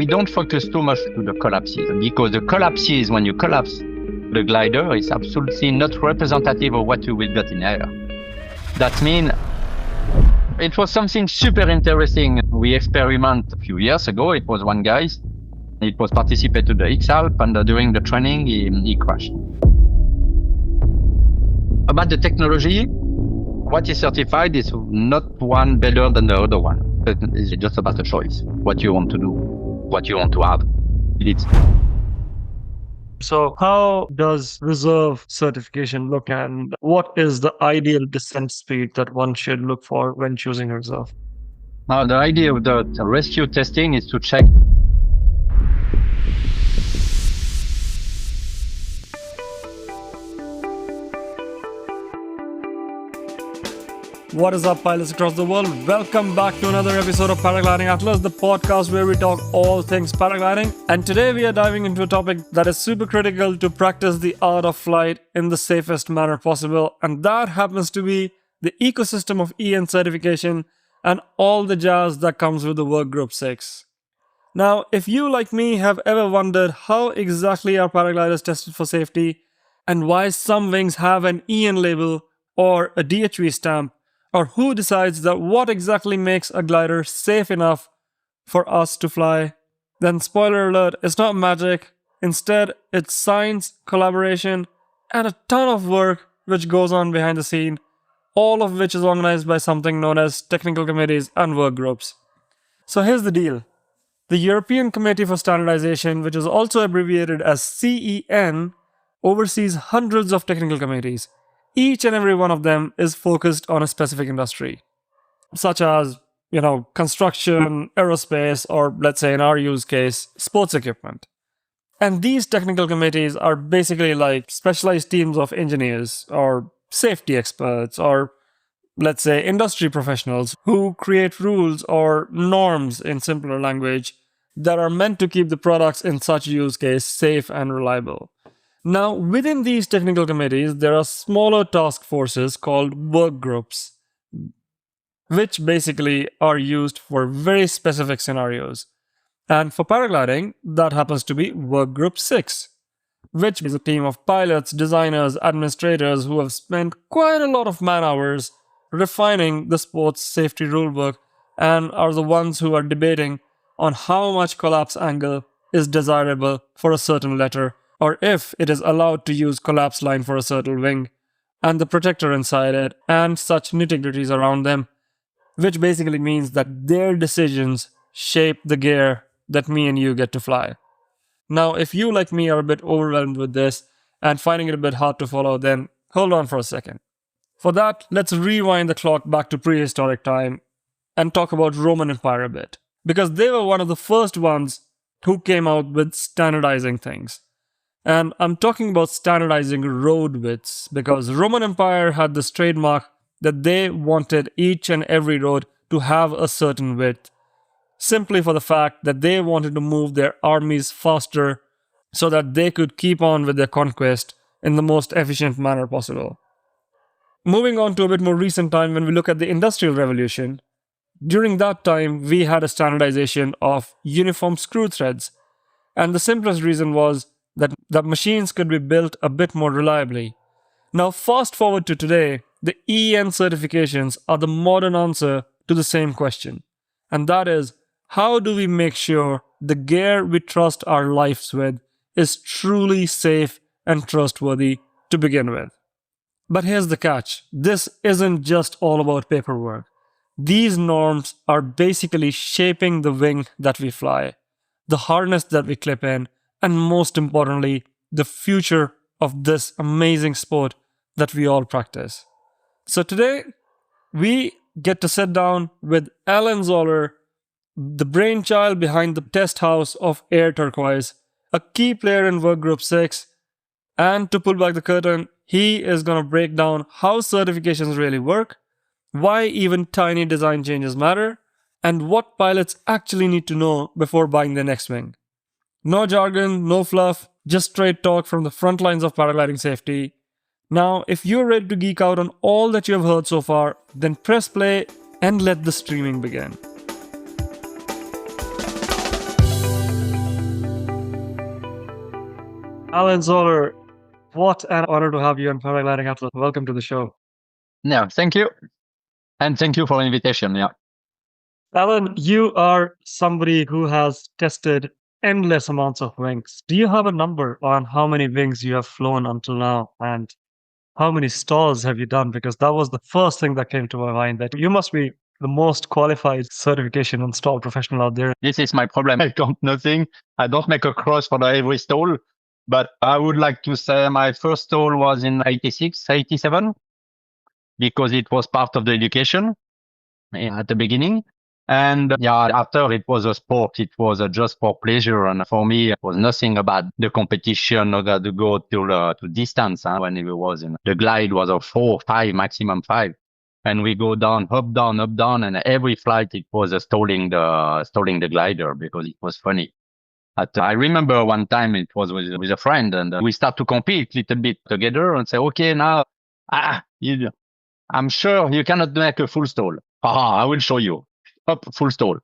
we don't focus too much to the collapses, because the collapses, when you collapse the glider, is absolutely not representative of what you will get in air. That means it was something super interesting. We experimented a few years ago. It was one guy. It was participated to the X-Alp, and during the training, he crashed. About the technology, what is certified is not one better than the other one. It's just about the choice, what you want to do, what you want to have. So how does reserve certification look, and what is the ideal descent speed that one should look for when choosing a reserve? Now, the idea of the rescue testing is to check What is up, pilots across the world? Welcome back to another episode of Paragliding Atlas, the podcast where we talk all things paragliding. And today we are diving into a topic that is super critical to practice the art of flight in the safest manner possible. And that happens to be the ecosystem of EN certification and all the jazz that comes with the Work Group 6. Now, if you, like me, have ever wondered how exactly are paragliders tested for safety and why some wings have an EN label or a DHV stamp, or who decides that what exactly makes a glider safe enough for us to fly, then spoiler alert, it's not magic. Instead, it's science, collaboration, and a ton of work which goes on behind the scene, all of which is organized by something known as technical committees and work groups. So here's the deal. The European Committee for Standardization, which is also abbreviated as CEN, oversees hundreds of technical committees. Each and every one of them is focused on a specific industry, such as, construction, aerospace, or let's say in our use case, sports equipment. And these technical committees are basically like specialized teams of engineers or safety experts or let's say industry professionals who create rules or norms in simpler language that are meant to keep the products in such use case safe and reliable. Now, within these technical committees, there are smaller task forces called work groups, which basically are used for very specific scenarios. And for paragliding, that happens to be Work Group 6, which is a team of pilots, designers, administrators who have spent quite a lot of man-hours refining the sport's safety rulebook and are the ones who are debating on how much collapse angle is desirable for a certain letter, or if it is allowed to use collapse line for a certain wing, and the protector inside it, and such nitty-gritties around them, which basically means that their decisions shape the gear that me and you get to fly. Now, if you, like me, are a bit overwhelmed with this and finding it a bit hard to follow, then hold on for a second. For that, let's rewind the clock back to prehistoric time and talk about Roman Empire a bit, because they were one of the first ones who came out with standardizing things. And I'm talking about standardizing road widths because Roman Empire had this trademark that they wanted each and every road to have a certain width, simply for the fact that they wanted to move their armies faster so that they could keep on with their conquest in the most efficient manner possible. Moving on to a bit more recent time, when we look at the Industrial Revolution, during that time we had a standardization of uniform screw threads, and the simplest reason was that machines could be built a bit more reliably. Now fast forward to today, the EN certifications are the modern answer to the same question. And that is, how do we make sure the gear we trust our lives with is truly safe and trustworthy to begin with? But here's the catch. This isn't just all about paperwork. These norms are basically shaping the wing that we fly, the harness that we clip in, and most importantly, the future of this amazing sport that we all practice. So today, we get to sit down with Alain Zoller, the brainchild behind the test house of Air Turquoise, a key player in Work Group 6, and to pull back the curtain, he is going to break down how certifications really work, why even tiny design changes matter, and what pilots actually need to know before buying their next wing. No jargon, no fluff, just straight talk from the front lines of paragliding safety. Now, if you're ready to geek out on all that you have heard so far, then press play and let the streaming begin. Alain Zoller, what an honor to have you on Paragliding Atlas. Welcome to the show. Yeah, thank you. And thank you for the invitation. Yeah. Alan, you are somebody who has tested endless amounts of wings. Do you have a number on how many wings you have flown until now? And how many stalls have you done? Because that was the first thing that came to my mind, that you must be the most qualified certification and stall professional out there. This is my problem. I count nothing. I don't make a cross for every stall. But I would like to say my first stall was in 86, 87, because it was part of the education at the beginning. And yeah, after it was a sport, it was just for pleasure. And for me, it was nothing about the competition or to go to distance. When it was in the glide was a 4, 5, maximum 5. And we go down, up, down, up, down. And every flight, it was stalling the glider because it was funny. I remember one time it was with a friend and we start to compete a little bit together and say, okay, now, I'm sure you cannot make a full stall. I will show you. Up, full stall.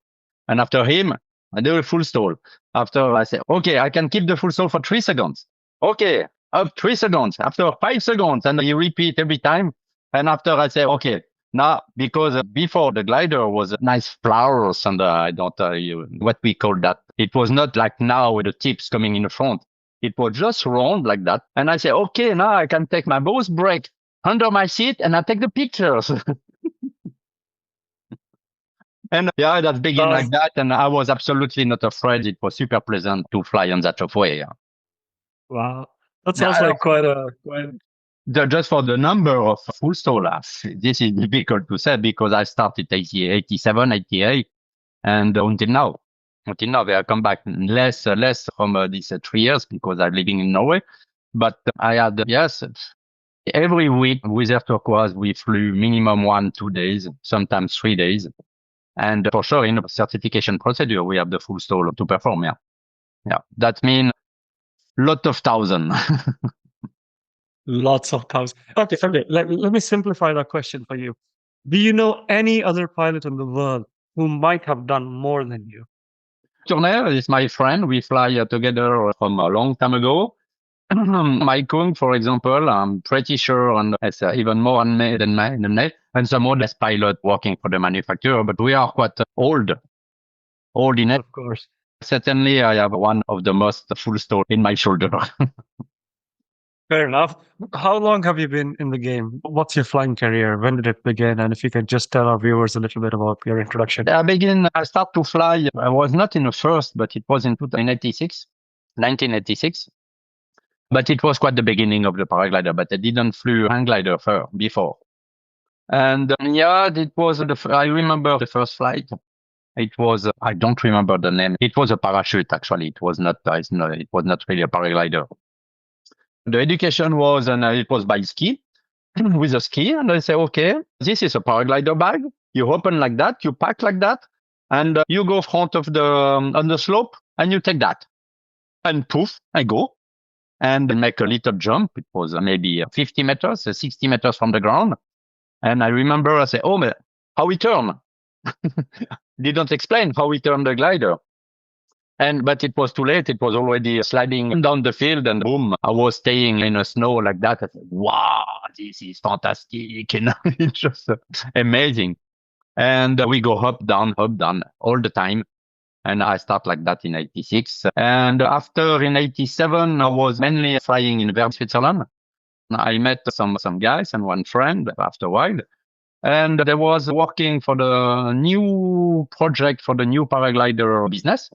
And after him, I do a full stall. After I say, okay, I can keep the full stall for 3 seconds. Okay, up 3 seconds. After 5 seconds. And you repeat every time. And after I say, okay, now, because before the glider was nice flowers and I don't what we call that. It was not like now with the tips coming in the front. It was just round like that. And I say, okay, now I can take my both brake under my seat and I take the pictures. And yeah, that began like that. And I was absolutely not afraid. It was super pleasant to fly on that way. Wow. That sounds like quite just for the number of full stallers, this is difficult to say because I started 87, 88, and until now. Until now, I come back less from these 3 years because I'm living in Norway. But I had, yes, every week with Air Turquoise, we flew minimum 1-2 days, sometimes 3 days. And for sure, in the certification procedure, we have the full stall to perform. Yeah. Yeah. That means lot of thousand. Lots of thousands. Okay. Let me simplify that question for you. Do you know any other pilot in the world who might have done more than you? Turner is my friend. We fly together from a long time ago. Mike Kung, for example, I'm pretty sure and has even more than me, and some more less pilot working for the manufacturer, but we are quite old in it. Of course. Certainly, I have one of the most full stall in my shoulder. Fair enough. How long have you been in the game? What's your flying career? When did it begin? And if you could just tell our viewers a little bit about your introduction. I start to fly. I was not in the first, but it was in 1986. But it was quite the beginning of the paraglider, but I didn't flew hang glider before. And it was I remember the first flight. It was, I don't remember the name. It was a parachute, actually. It was not really a paraglider. The education was, and it was by ski, with a ski. And I say, okay, this is a paraglider bag. You open like that, you pack like that, and you go front of on the slope, and you take that. And poof, I go. And make a little jump. It was maybe 50 meters, 60 meters from the ground. And I remember I say, oh, how we turn? Didn't explain how we turn the glider. But it was too late. It was already sliding down the field and boom, I was staying in the snow like that. I said, wow, this is fantastic. It's just amazing. And we go up, down all the time. And I start like that in 86. And after in 87, I was mainly flying in Bern, Switzerland. I met some guys and one friend after a while. And they was working for the new project for the new paraglider business.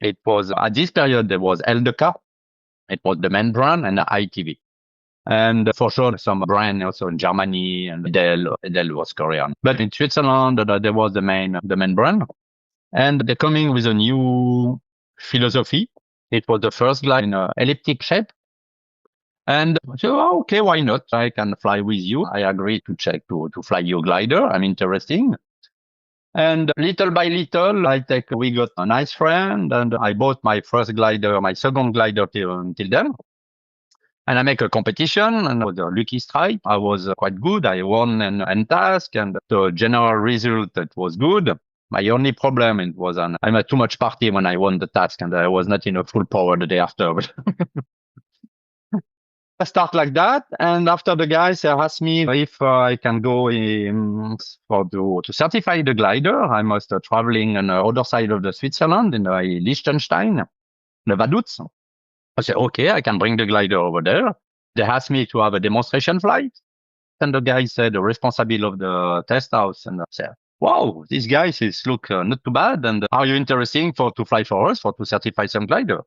It was, at this period, there was LDK. It was the main brand and the ITV. And for sure, some brand also in Germany and Dell was Korean. But in Switzerland, there was the main brand. And they're coming with a new philosophy. It was the first glide in an elliptic shape. And so, okay, why not? I can fly with you. I agree to fly your glider. I'm interesting. And little by little, we got a nice friend and I bought my first glider, my second glider till then. And I make a competition and with a lucky strike. I was quite good. I won an task and the general result, it was good. My only problem, it was I had too much party when I won the task and I was not in a full power the day after. I start like that, and after the guys asked me if I can go to certify the glider. I was traveling on the other side of the Switzerland in Liechtenstein, the Vaduz. I said, okay, I can bring the glider over there. They asked me to have a demonstration flight. And the guy said, the responsible of the test house. And I said, wow, these guys look not too bad. And are you interested to fly for us, to certify some glider?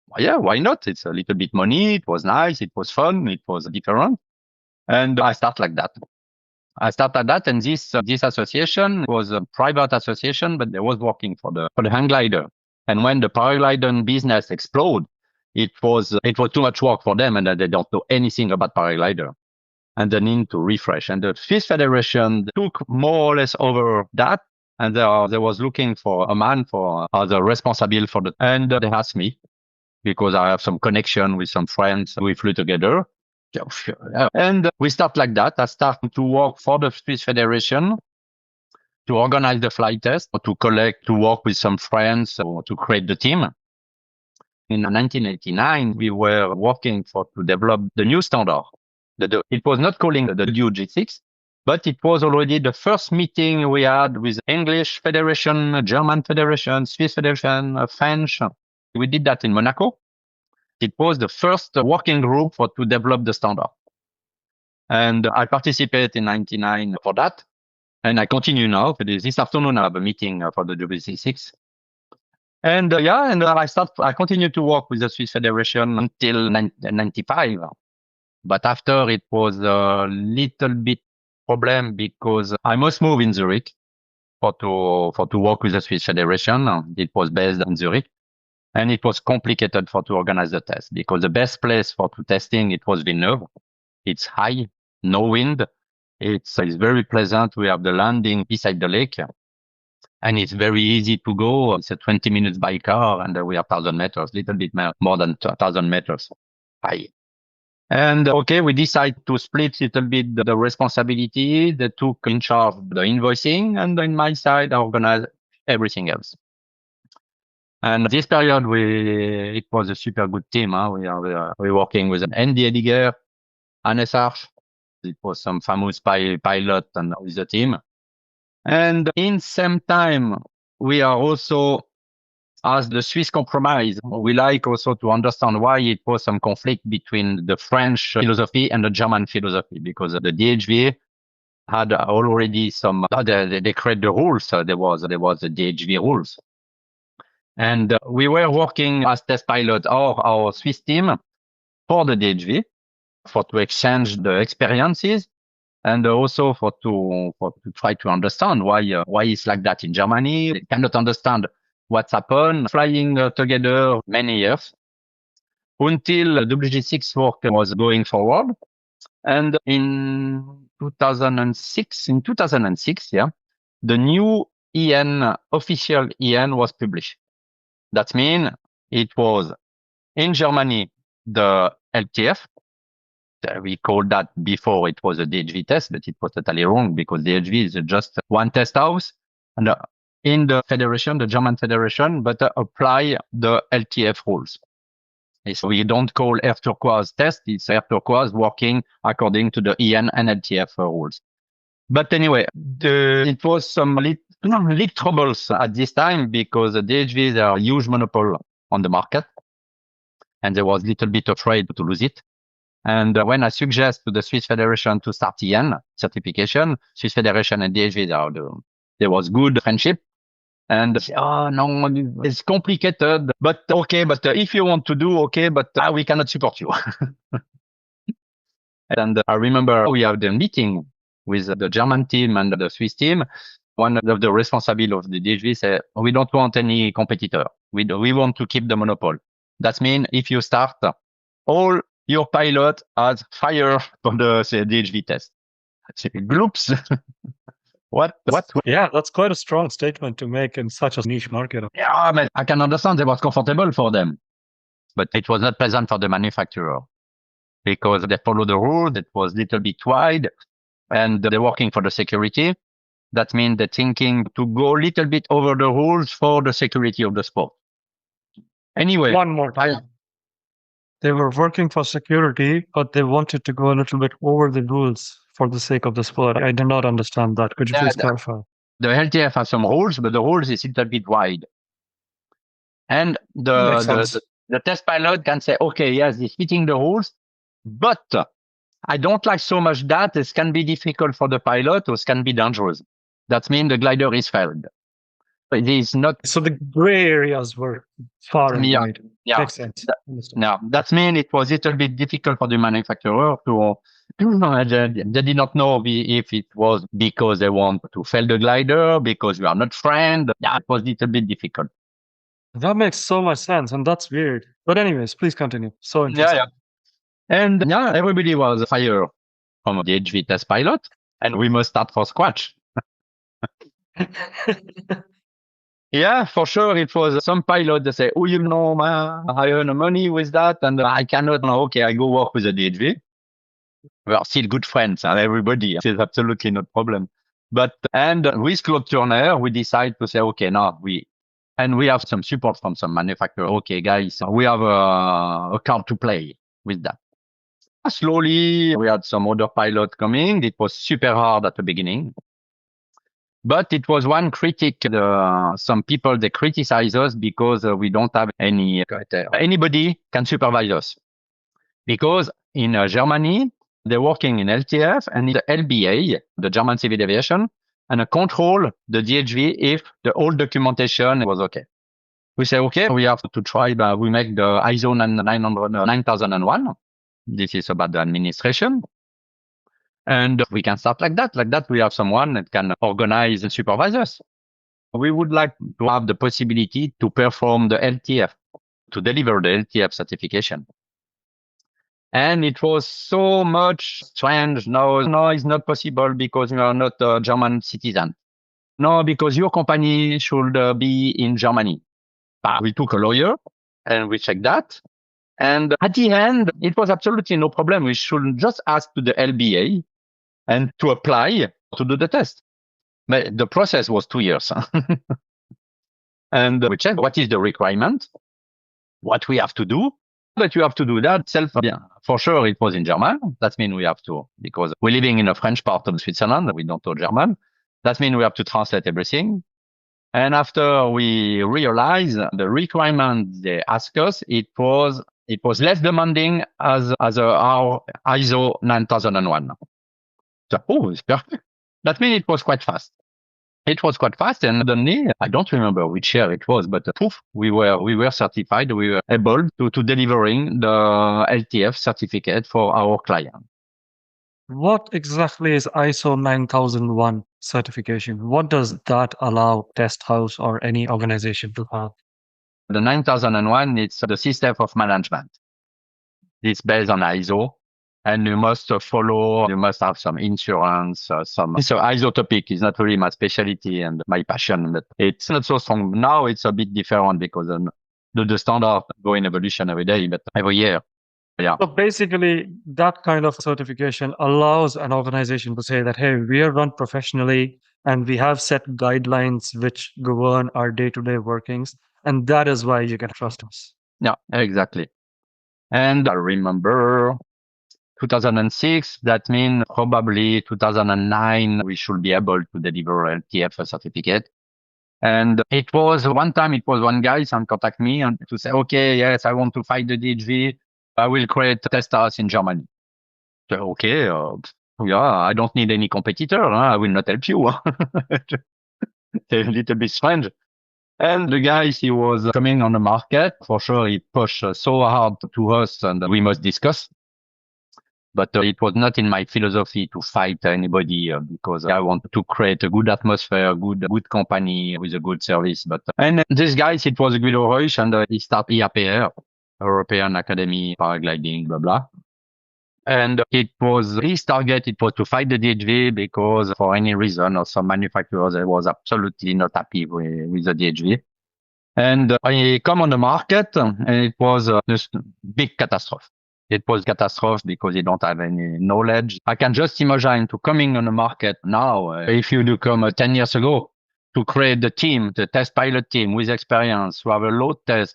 Well, yeah, why not? It's a little bit money. It was nice. It was fun. It was different. And I start like that. And this association was a private association, but they was working for the hang glider. And when the paragliding business exploded, it was too much work for them, and they don't know anything about paraglider, and they need to refresh. And the Swiss Federation took more or less over that, and they was looking for a man for the responsible for the. And they asked me because I have some connection with some friends. We flew together. And we start like that. I start to work for the Swiss Federation to organize the flight test, to work with some friends, to create the team. In 1989, we were working to develop the new standard. It was not calling the UG6, but it was already the first meeting we had with English Federation, German Federation, Swiss Federation, French. We did that in Monaco. It was the first working group to develop the standard. And I participated in 99 for that. And I continue now. This afternoon, I have a meeting for the WC6. And I continue to work with the Swiss Federation until 95. But after it was a little bit problem because I must move in Zurich to work with the Swiss Federation. It was based in Zurich. And it was complicated to organize the test because the best place for testing, it was Villeneuve. It's high, no wind. It's very pleasant. We have the landing beside the lake. And it's very easy to go. It's a 20 minutes by car, and we have 1,000 meters, little bit more than 1,000 meters high. And okay, we decided to split a little bit the responsibility. They took in charge the invoicing, and on my side, I organized everything else. And this period, it was a super good team. We're working with Andy Ediger, Hannes Arch. It was some famous pilot and with the team. And in same time, we are also, as the Swiss compromise, we like also to understand why it was some conflict between the French philosophy and the German philosophy, because the DHV had already they created the rules. So there was the DHV rules. And we were working as test pilot, our Swiss team, for the DHV, to exchange the experiences, and also to try to understand why it's like that in Germany. They cannot understand what's happened, flying together many years until WG6 work was going forward. And in 2006, the new official EN was published. That means it was in Germany, the LTF. We called that before it was a DHV test, but it was totally wrong because DHV is just one test house. And in the federation, the German federation, but apply the LTF rules. So we don't call Air Turquoise test. It's Air Turquoise working according to the EN and LTF rules. But anyway, it was some little troubles at this time because the DHVs are a huge monopoly on the market. And they was a little bit afraid to lose it. And when I suggest to the Swiss Federation to start EN certification, Swiss Federation and DHV, there was good friendship. And no, it's complicated, but okay, but if you want to do, okay, but we cannot support you. And I remember we have the meeting with the German team and the Swiss team. One of the responsible of the DHV said, we don't want any competitor. We want to keep the monopoly. That means if you start, all your pilot has fire for the DHV test. Gloops. What? Yeah, that's quite a strong statement to make in such a niche market. Yeah, but I can understand it was comfortable for them, but it was not pleasant for the manufacturer because they follow the rules. It was a little bit wide, and they're working for the security. That means they're thinking to go a little bit over the rules for the security of the sport. Anyway, One more. They were working for security, but they wanted to go a little bit over the rules for the sake of the sport. I did not understand that. Could you Yeah, please clarify? the LTF has some rules, but the rules is a little bit wide. And Makes sense. the test pilot can say, okay, yes, it's fitting the rules, but I don't like so much that it can be difficult for the pilot or it can be dangerous. That means the glider is failed. It is not. So the gray areas were far and Yeah, wide. yeah. Makes sense. Now, that means it was a little bit difficult for the manufacturer to, they did not know if it was because they want to fail the glider, because we are not friends. Yeah, it was a little bit difficult. That makes so much sense, and that's weird. But anyways, please continue. So Yeah, interesting. yeah. And yeah, everybody was fired from the HV test pilot, and we must start from scratch. Yeah, for sure. It was some pilot that say, oh, you know, man, I earn money with that, and I cannot. No, okay, I go work with the DHV. We are still good friends, and everybody. It's absolutely no problem. But and with Claude Turner, we decide to say, okay, now we have some support from some manufacturer. Okay, guys, we have a card to play with that. Slowly, we had some other pilot coming. It was super hard at the beginning. But it was one critic. Some people, they criticize us because we don't have anybody can supervise us. Because in Germany, they're working in LTF and in the LBA, the German Civil Aviation, and control the DHV if the old documentation was okay. We say, okay, we have to try, we make the ISO 9001. This is about the administration. And we can start like that. Like that, we have someone that can organize and supervise us. We would like to have the possibility to perform the LTF, to deliver the LTF certification. And it was so much strange. No, it's not possible because you are not a German citizen. No, because your company should be in Germany. We took a lawyer and we checked that. And at the end, it was absolutely no problem. We should just ask to the LBA and to apply to do the test. But the process was 2 years. And we checked what is the requirement, what we have to do. But you have to do that self. Yeah, for sure, it was in German. That means we have to, because we're living in a French part of Switzerland, we don't know German. That means we have to translate everything. And after we realized the requirement they asked us, it was less demanding as our ISO 9001. So, it's perfect. That means it was quite fast. It was quite fast, and suddenly, I don't remember which year it was, but poof, we were certified. We were able to delivering the LTF certificate for our client. What exactly is ISO 9001 certification? What does that allow test house or any organization to have? The 9001, it's the system of management. It's based on ISO. And you must you must have some insurance, so ISO topic is not really my specialty and my passion, but it's not so strong. Now it's a bit different because the standard go in evolution every day, but every year. Yeah. So basically, that kind of certification allows an organization to say that, hey, we are run professionally and we have set guidelines which govern our day-to-day workings. And that is why you can trust us. Yeah, exactly. And I remember 2006, that means probably 2009, we should be able to deliver LTF certificate. And it was one guy some contact me and to say, okay, yes, I want to fight the DHV. I will create a test house in Germany. So, okay, yeah, I don't need any competitor. I will not help you. It's a little bit strange. And the guy, he was coming on the market. For sure, he pushed so hard to us and we must discuss. But it was not in my philosophy to fight anybody because I want to create a good atmosphere, good company with a good service. And this guys, it was a good rush, and he started EAPR, European Academy Paragliding, blah blah. And his target. It was to fight the DHV because for any reason or some manufacturers was absolutely not happy with the DHV. And I come on the market, and it was just big catastrophe. It was catastrophe because you don't have any knowledge. I can just imagine to coming on the market now, if you do come 10 years ago, to create the team, the test pilot team with experience, to have a load test,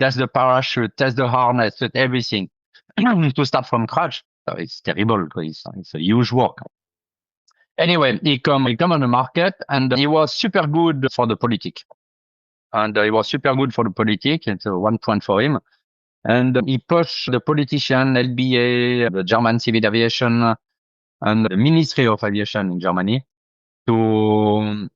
test the parachute, test the harness, test everything to start from scratch. So it's terrible. It's a huge work. Anyway, he come on the market and he was super good for the politic. And he was super good for the politic. It's 1 point for him. And he pushed the politician, LBA, the German Civil Aviation, and the Ministry of Aviation in Germany to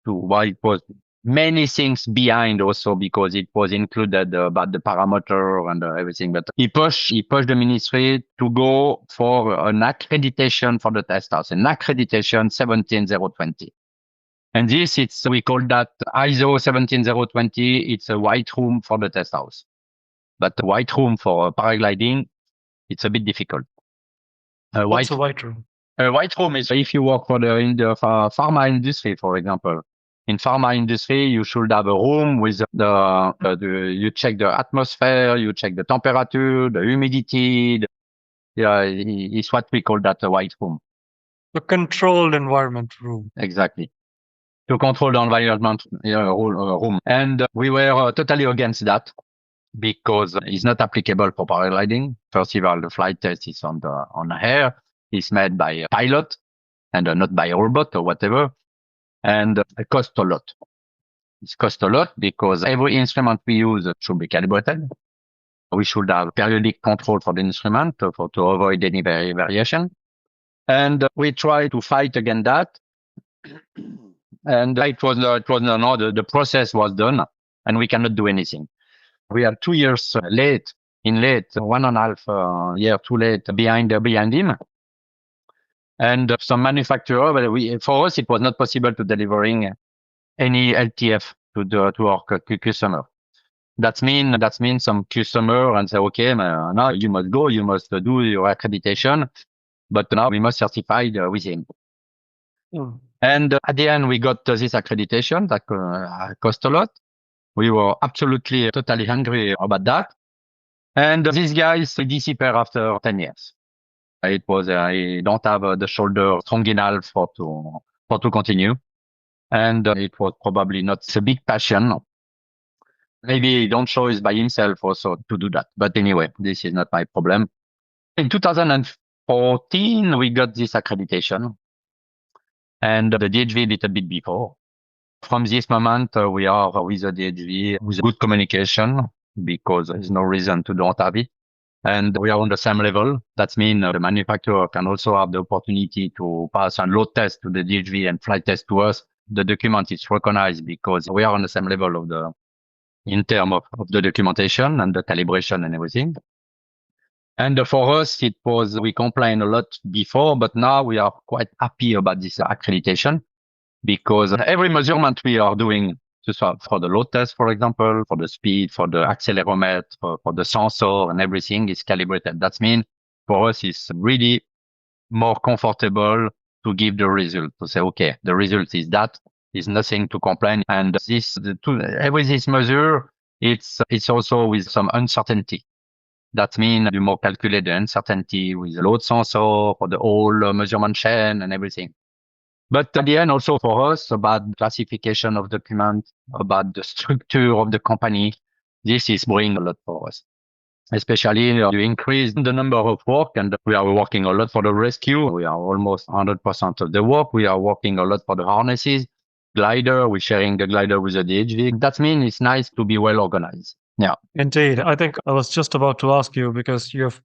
why it was many things behind also because it was included about the parameter and everything. But he pushed the ministry to go for an accreditation for the test house, an accreditation 17020. And this, we call that ISO 17020. It's a white room for the test house. But the white room for paragliding, it's a bit difficult. What's a white room? A white room is if you work in the pharma industry, for example. In pharma industry, you should have a room with you check the atmosphere, you check the temperature, the humidity. It's what we call that a white room. The controlled environment room. Exactly. To control the environment room. And we were totally against that because it's not applicable for paragliding. First of all, the flight test is on the air. It's made by a pilot and not by a robot or whatever. And it costs a lot. It costs a lot because every instrument we use should be calibrated. We should have periodic control for the instrument to avoid any variation. And we try to fight against that. And the process was done and we cannot do anything. We are 2 years late, 1.5 year too late behind him. And some manufacturer, but for us, it was not possible to delivering any LTF to our customer. That means some customer and say, okay, now you must go, you must do your accreditation, but now we must certify with him. Mm. And at the end, we got this accreditation that cost a lot. We were absolutely totally hungry about that. And these guys disappear after 10 years. It was, I don't have the shoulder strong enough for to continue. And it was probably not a big passion. Maybe he don't choose by himself also to do that. But anyway, this is not my problem. In 2014, we got this accreditation and the DHV a little bit before. From this moment, we are with the DHV with good communication because there's no reason to don't have it. And we are on the same level. That means the manufacturer can also have the opportunity to pass a load test to the DHV and flight test to us. The document is recognized because we are on the same level in terms of the documentation and the calibration and everything. And for us, we complained a lot before, but now we are quite happy about this accreditation because every measurement we are doing for the load test, for example, for the speed, for the accelerometer, for the sensor and everything is calibrated. That means for us, it's really more comfortable to give the result, to say, okay, the result is that, is nothing to complain. And every this measure, it's also with some uncertainty. That means you more calculate the uncertainty with the load sensor for the whole measurement chain and everything. But at the end, also for us, about classification of documents, about the structure of the company, this is bringing a lot for us. Especially to increase the number of work, and we are working a lot for the rescue. We are almost 100% of the work. We are working a lot for the harnesses, glider. We're sharing the glider with the DHV. That means it's nice to be well organized. Yeah. Indeed. I think I was just about to ask you because you've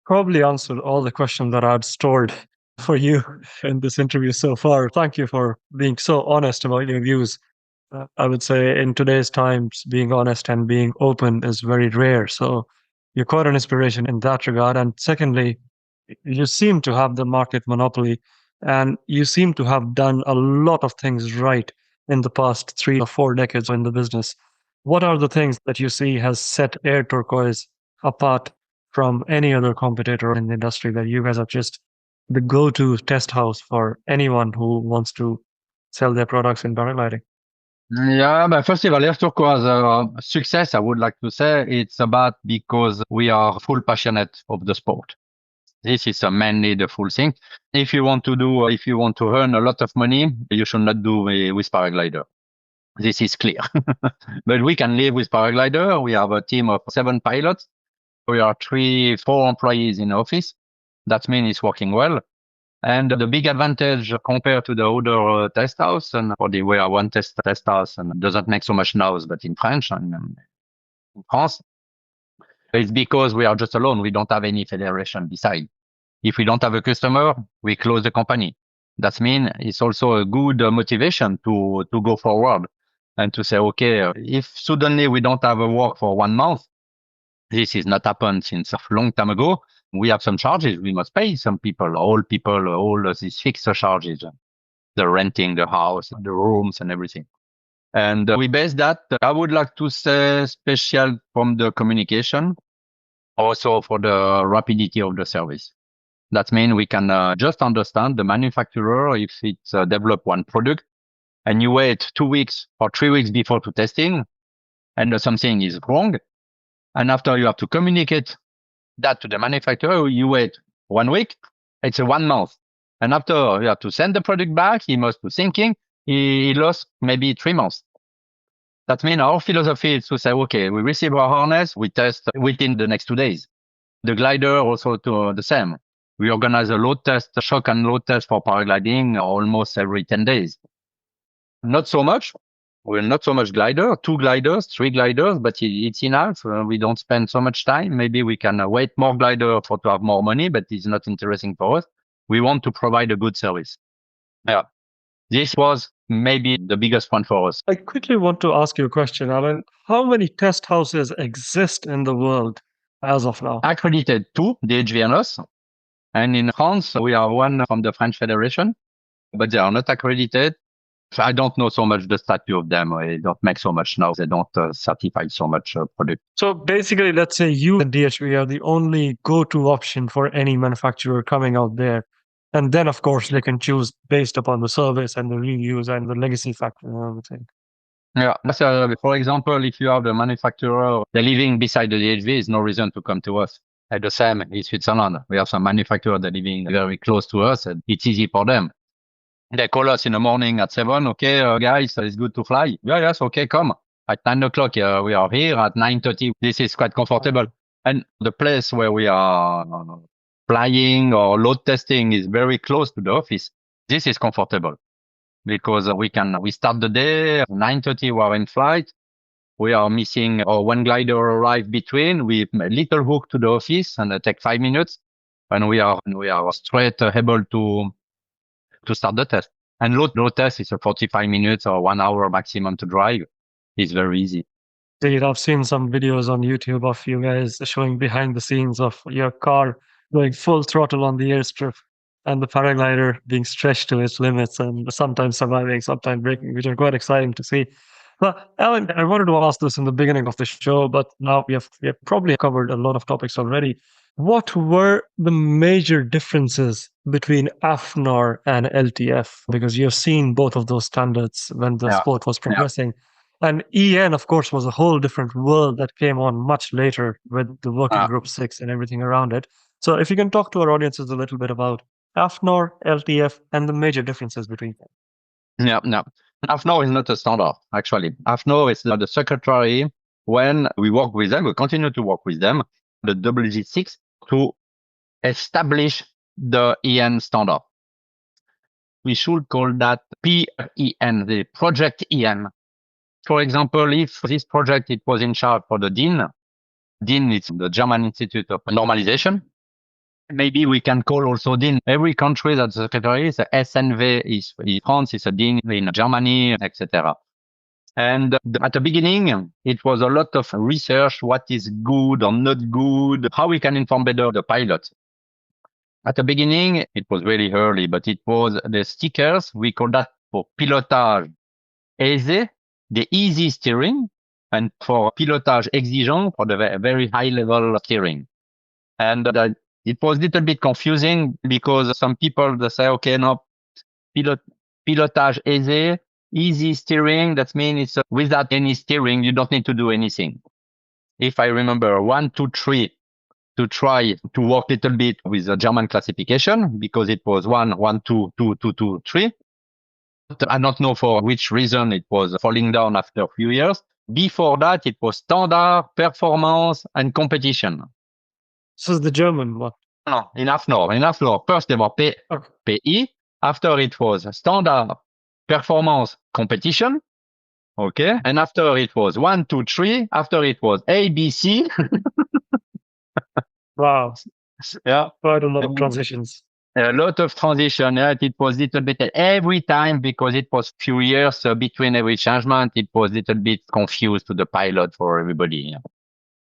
probably answered all the questions that I'd stored for you in this interview so far. Thank you for being so honest about your views. I would say in today's times, being honest and being open is very rare. So you're quite an inspiration in that regard. And secondly, you seem to have the market monopoly and you seem to have done a lot of things right in the past 3 or 4 decades in the business. What are the things that you see has set Air Turquoise apart from any other competitor in the industry, that you guys are just the go-to test house for anyone who wants to sell their products in paragliding? Yeah, but first of all, Air Turquoise success, I would like to say, it's about because we are full passionate of the sport. This is mainly the full thing. If you want to earn a lot of money, you should not do with paraglider. This is clear. But we can live with paraglider. We have a team of 7 pilots. We are 4 employees in office. That means it's working well. And the big advantage compared to the other test house, and for the we are one test house and doesn't make so much noise, but in French and in France, it's because we are just alone. We don't have any federation beside. If we don't have a customer, we close the company. That means it's also a good motivation to go forward and to say, okay, if suddenly we don't have a work for 1 month, this is not happened since a long time ago. We have some charges. We must pay some people, all these fixed charges, the renting, the house, the rooms and everything. And we base that, I would like to say, special from the communication, also for the rapidity of the service. That means we can just understand the manufacturer if it's develop one product and you wait 2 weeks or 3 weeks before to testing and something is wrong. And after you have to communicate that to the manufacturer, you wait 1 week, it's a 1 month. And after you have to send the product back, he must do thinking, he lost maybe 3 months. That means our philosophy is to say, okay, we receive our harness, we test within the next 2 days. The glider also to the same. We organize a load test, a shock and load test for paragliding almost every 10 days. Not so much. We're not so much glider, 2 gliders, 3 gliders, but it's enough. We don't spend so much time. Maybe we can wait more glider to have more money, but it's not interesting for us. We want to provide a good service. Yeah. This was maybe the biggest one for us. I quickly want to ask you a question, Alain. How many test houses exist in the world as of now? Accredited 2, DHV and us. And in France, we are one from the French Federation, but they are not accredited. I don't know so much the statute of them. They don't make so much now. They don't certify so much product. So basically, let's say you and DHV are the only go-to option for any manufacturer coming out there. And then, of course, they can choose based upon the service and the reviews and the legacy factor and everything. Yeah. So, for example, if you have the manufacturer, they're living beside the DHV, is no reason to come to us. And the same in Switzerland. We have some manufacturer that are living very close to us, and it's easy for them. They call us in the morning at 7. Okay, guys, it's good to fly. Yeah, yes, okay, come. At 9 o'clock, we are here. At 9:30, this is quite comfortable. And the place where we are flying or load testing is very close to the office. This is comfortable because we start the day 9:30. We are in flight. We are missing one glider arrive between. We a little hook to the office and take 5 minutes, and we are straight able to start the test. And load test is a 45 minutes or 1 hour maximum to drive. It's very easy. Indeed, I've seen some videos on YouTube of you guys showing behind the scenes of your car going full throttle on the airstrip and the paraglider being stretched to its limits and sometimes surviving, sometimes breaking, which are quite exciting to see. But Alan, I wanted to ask this in the beginning of the show, but now we have probably covered a lot of topics already. What were the major differences between AFNOR and LTF? Because you've seen both of those standards when the sport was progressing. And EN, of course, was a whole different world that came on much later with the Working Group 6 and everything around it. So if you can talk to our audiences a little bit about AFNOR, LTF, and the major differences between them. Yeah. AFNOR is not a standard, actually. AFNOR is the secretary. When we work with them, we continue to work with them, the WG6, to establish the EN standard. We should call that PEN, the project EN. For example, if this project, it was in charge for the DIN is the German Institute of Normalization. Maybe we can call also DIN. Every country that the secretary is, SNV is in France, is a DIN in Germany, etc. And at the beginning, it was a lot of research, what is good or not good, how we can inform better the pilot. At the beginning, it was really early, but it was the stickers. We call that for pilotage aisé, the easy steering, and for pilotage exigeant, for the very high level steering. And it was a little bit confusing because some people, they say, okay, no, pilotage aisé, easy steering, that means it's without any steering, you don't need to do anything. If I remember 1, 2, 3, to try to work a little bit with the German classification, because it was 1, 1, 2, 2, 2, 2, 3. I don't know for which reason it was falling down after a few years. Before that, it was standard, performance, and competition. This is the German one. No, in AFNOR. In AFNOR, first there were Okay. PI. After it was standard, performance, competition. Okay. And after it was 1, 2, 3. After it was A, B, C. Wow. Yeah. Quite a lot of transitions. A lot of transition. Yeah, it was little bit every time because it was few years between every changement. It was little bit confused to the pilot for everybody.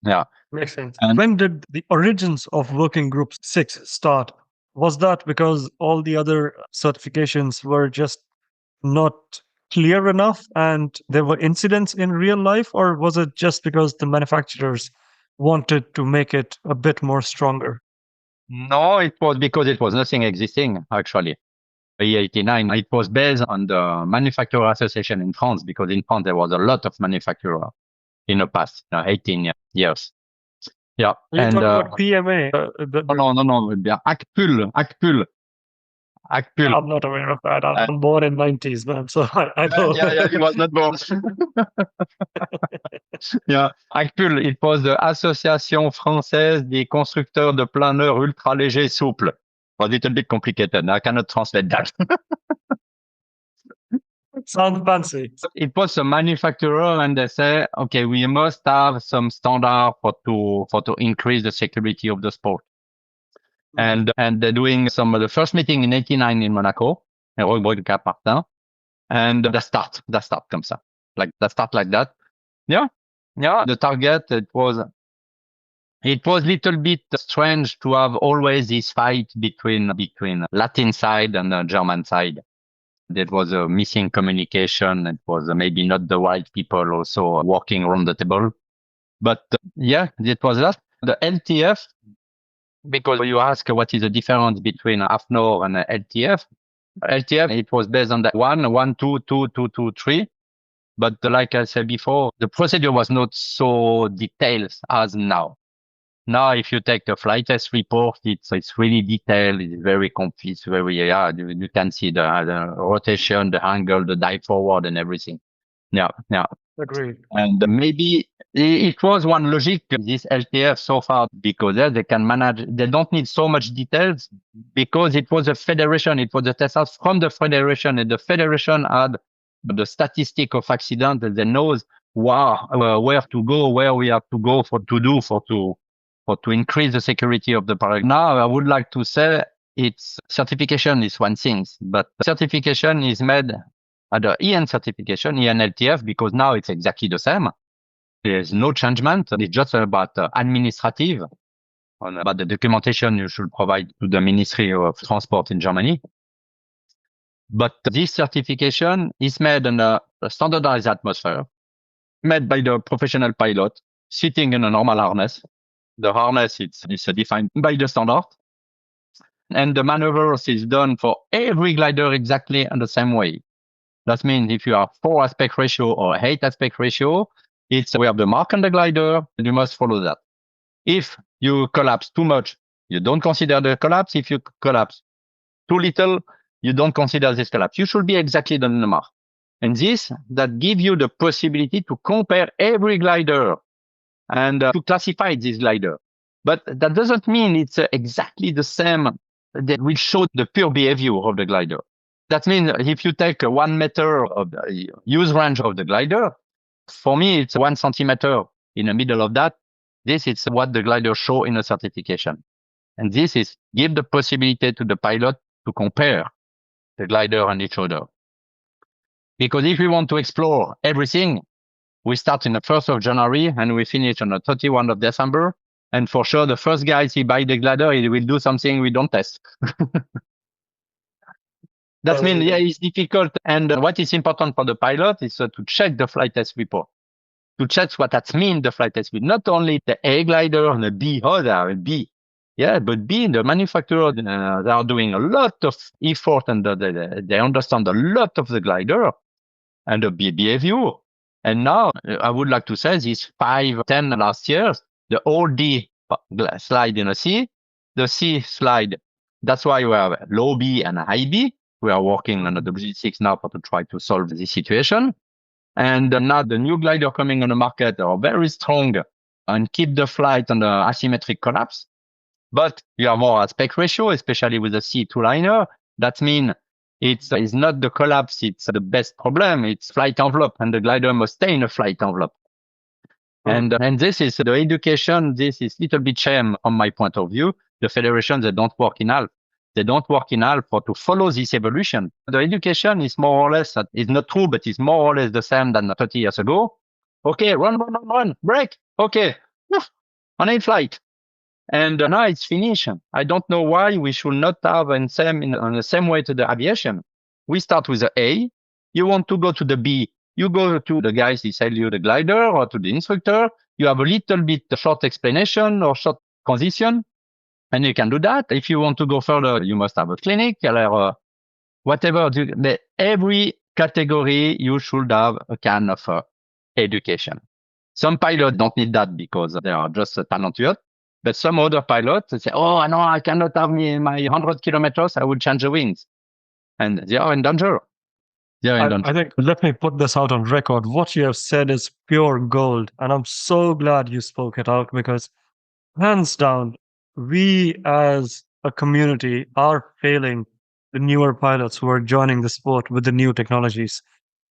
Yeah. Makes sense. And When did the origins of Working Group 6 start? Was that because all the other certifications were just not clear enough and there were incidents in real life, or was it just because the manufacturers wanted to make it a bit more stronger? no, it was because it was nothing existing actually. E89, it was based on the manufacturer association in France because in France there was a lot of manufacturer in the past 18 years. Yeah. Are you And talking about PMA? no, ACPUL. I'm not aware of that. I'm born in 90s, man, so I know. Yeah, he was not born. Yeah, ACPUL, it was the Association Française des Constructeurs de Planeurs Ultra Légers Souples. It was a little bit complicated. I cannot translate that. Sounds fancy. It was a manufacturer, and they say, okay, we must have some standard for to increase the security of the sport. And they're doing some of the first meeting in 89 in Monaco, and Roquebrune Cap Martin, and that start comme ça, like that. Yeah. The target, it was little bit strange to have always this fight between Latin side and the German side. There was a missing communication. It was maybe not the right people also working around the table. But yeah, it was that. The LTF, because you ask what is the difference between AFNOR and LTF. LTF, it was based on that 1, 2, 2, 2, 2, 3. But like I said before, the procedure was not so detailed as now. Now, if you take a flight test report, it's really detailed. It's very confused. Very, you can see the rotation, the angle, the dive forward and everything. Yeah. Agreed. And maybe it was one logic, this LTF so far, because they can manage, they don't need so much details because it was a federation. It was a test house from the federation, and the federation had the statistic of accident that they knows where to go, where we have to go to increase the security of the paraglider. Now, I would like to say it's certification is one thing, but certification is made at the EN certification, EN LTF, because now it's exactly the same. There's no changement. It's just about administrative, about the documentation you should provide to the Ministry of Transport in Germany. But this certification is made in a standardized atmosphere, made by the professional pilot, sitting in a normal harness. The harness is defined by the standard. And the maneuvers is done for every glider exactly in the same way. That means if you have 4 aspect ratio or 8 aspect ratio, we have the mark on the glider, and you must follow that. If you collapse too much, you don't consider the collapse. If you collapse too little, you don't consider this collapse. You should be exactly on the mark. And that gives you the possibility to compare every glider and to classify this glider. But that doesn't mean it's exactly the same that will show the pure behavior of the glider. That means if you take 1 meter of the use range of the glider, for me, it's 1 centimeter in the middle of that. This is what the glider show in a certification. And this give the possibility to the pilot to compare the glider and each other. Because if we want to explore everything, we start in the 1st of January and we finish on the 31st of December. And for sure, the first guys he buy the glider, he will do something we don't test. That means, it's difficult. And what is important for the pilot is to check the flight test report, to check what that means, the flight test report. Not only the A glider and the B, they are B. Yeah, but B, the manufacturer, they are doing a lot of effort and they understand a lot of the glider and the behavior. And now I would like to say these 5, 10 last years, the old D slide in a C, the C slide. That's why we have low B and high B. We are working on the WG6 now to try to solve this situation. And now the new glider coming on the market are very strong and keep the flight on the asymmetric collapse. But you have more aspect ratio, especially with the C2 liner. That means it's not the collapse, it's the best problem. It's flight envelope, and the glider must stay in a flight envelope. And this is the education. This is little bit shame from my point of view. The federation, they don't work in half. They don't work in half to follow this evolution. The education is more or less, is not true, but it's more or less the same than 30 years ago. Okay, run, break. Okay, on a flight. And now it's finished. I don't know why we should not have on the same way to the aviation. We start with the A. You want to go to the B. You go to the guys who sell you the glider or to the instructor. You have a little bit short explanation or short transition. And you can do that. If you want to go further, you must have a clinic or whatever. Every category, you should have a kind of education. Some pilots don't need that because they are just talented. But some other pilots say, oh, no, I cannot have my 100 kilometers. I will change the wings. And they are in danger. I think, let me put this out on record. What you have said is pure gold. And I'm so glad you spoke it out because hands down, we as a community are failing the newer pilots who are joining the sport with the new technologies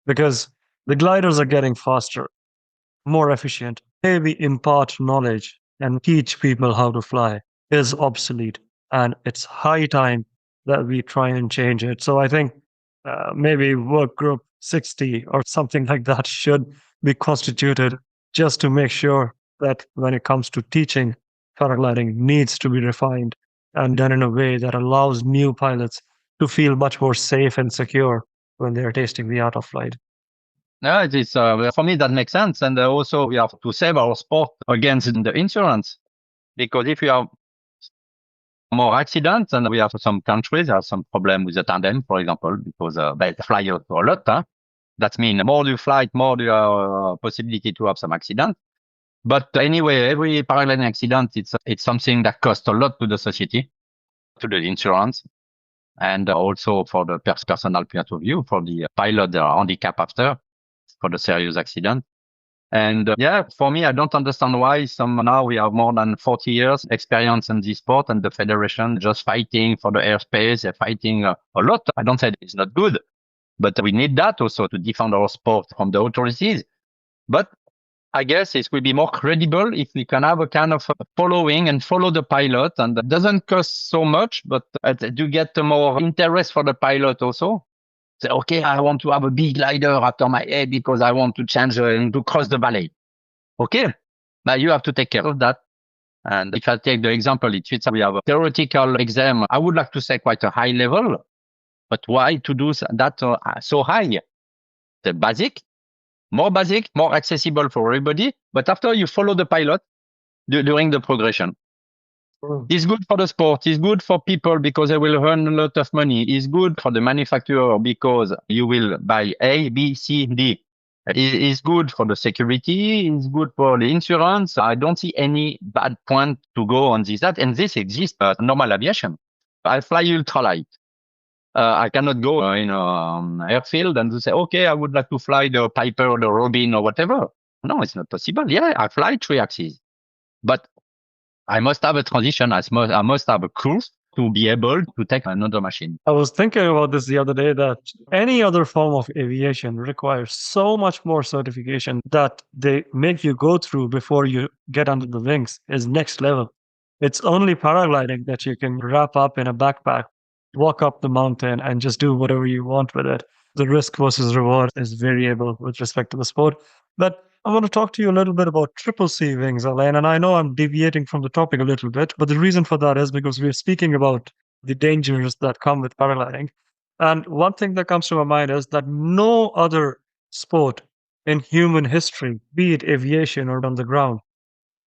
because the gliders are getting faster, more efficient. Maybe impart knowledge and teach people how to fly is obsolete. And it's high time that we try and change it. So I think maybe work group 60 or something like that should be constituted just to make sure that when it comes to teaching, paragliding needs to be refined and done in a way that allows new pilots to feel much more safe and secure when they're tasting the art of flight. No, it is, for me, that makes sense. And also we have to save our sport against the insurance. Because if you have more accidents, and we have some countries have some problem with the tandem, for example, because they fly a lot. Huh? That means more you fly, more you have possibility to have some accident. But anyway, every paragliding accident, it's something that costs a lot to the society, to the insurance, and also for the personal point of view, for the pilot, they are handicapped after, for the serious accident. And for me, I don't understand why now we have more than 40 years experience in this sport and the federation just fighting for the airspace, they're fighting a lot. I don't say it's not good, but we need that also to defend our sport from the authorities. But I guess it will be more credible if we can have a kind of following and follow the pilot, and it doesn't cost so much, but you get more interest for the pilot also. Say, okay, I want to have a big glider after my head because I want to change and to cross the valley. Okay, but you have to take care of that. And if I take the example, we have a theoretical exam. I would like to say quite a high level, but why to do that so high? The basic, more accessible for everybody. But after you follow the pilot during the progression. It's good for the sport. It's good for people because they will earn a lot of money. It's good for the manufacturer because you will buy A, B, C, D. It's good for the security. It's good for the insurance. I don't see any bad point to go on that. And this exists normal aviation. I fly ultralight. I cannot go in an airfield and say, okay, I would like to fly the Piper or the Robin or whatever. No, it's not possible. Yeah, I fly 3 axes. But I must have a transition. I must have a cruise to be able to take another machine. I was thinking about this the other day that any other form of aviation requires so much more certification that they make you go through before you get under the wings is next level. It's only paragliding that you can wrap up in a backpack, walk up the mountain and just do whatever you want with it. The risk versus reward is variable with respect to the sport. But I want to talk to you a little bit about triple C wings, Alain. And I know I'm deviating from the topic a little bit, but the reason for that is because we're speaking about the dangers that come with paragliding. And one thing that comes to my mind is that no other sport in human history, be it aviation or on the ground,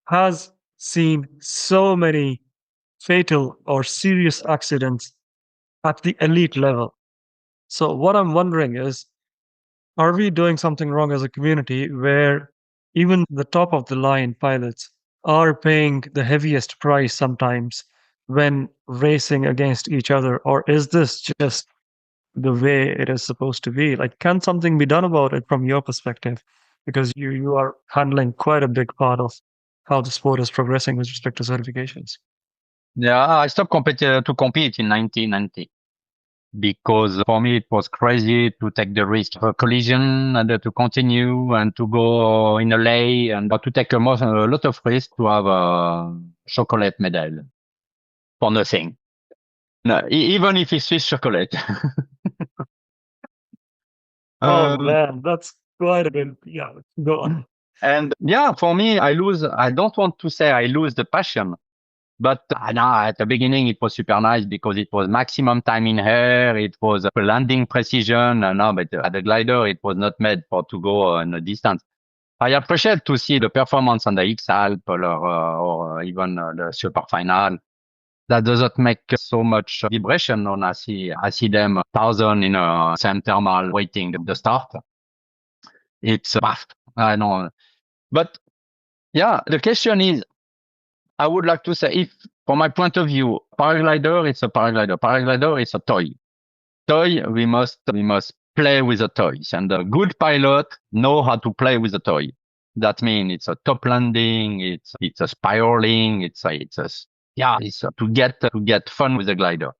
has seen so many fatal or serious accidents at the elite level. So what I'm wondering is, are we doing something wrong as a community where even the top of the line pilots are paying the heaviest price sometimes when racing against each other? Or is this just the way it is supposed to be? Like, can something be done about it from your perspective? Because you are handling quite a big part of how the sport is progressing with respect to certifications. Yeah, I stopped to compete in 1990 because for me it was crazy to take the risk of a collision and to continue and to go in a lay and to take a lot of risk to have a chocolate medal for nothing. No, even if it's Swiss chocolate. Oh Um, man, that's quite a bit. Yeah, go on. and yeah, for me, I don't want to say I lose the passion, but no, at the beginning it was super nice because it was maximum time in air. It was landing precision. No, but at the glider, it was not made for to go on a distance. I appreciate to see the performance on the X-Alp or even the super final. That doesn't make so much vibration on I see them 1,000 in a same thermal waiting the start. It's I know. But yeah, the question is, I would like to say if, from my point of view, paraglider, it's a paraglider. Paraglider is a toy. We must play with the toys, and a good pilot know how to play with the toy. That means it's a top landing, it's a spiraling, it's to get fun with the glider.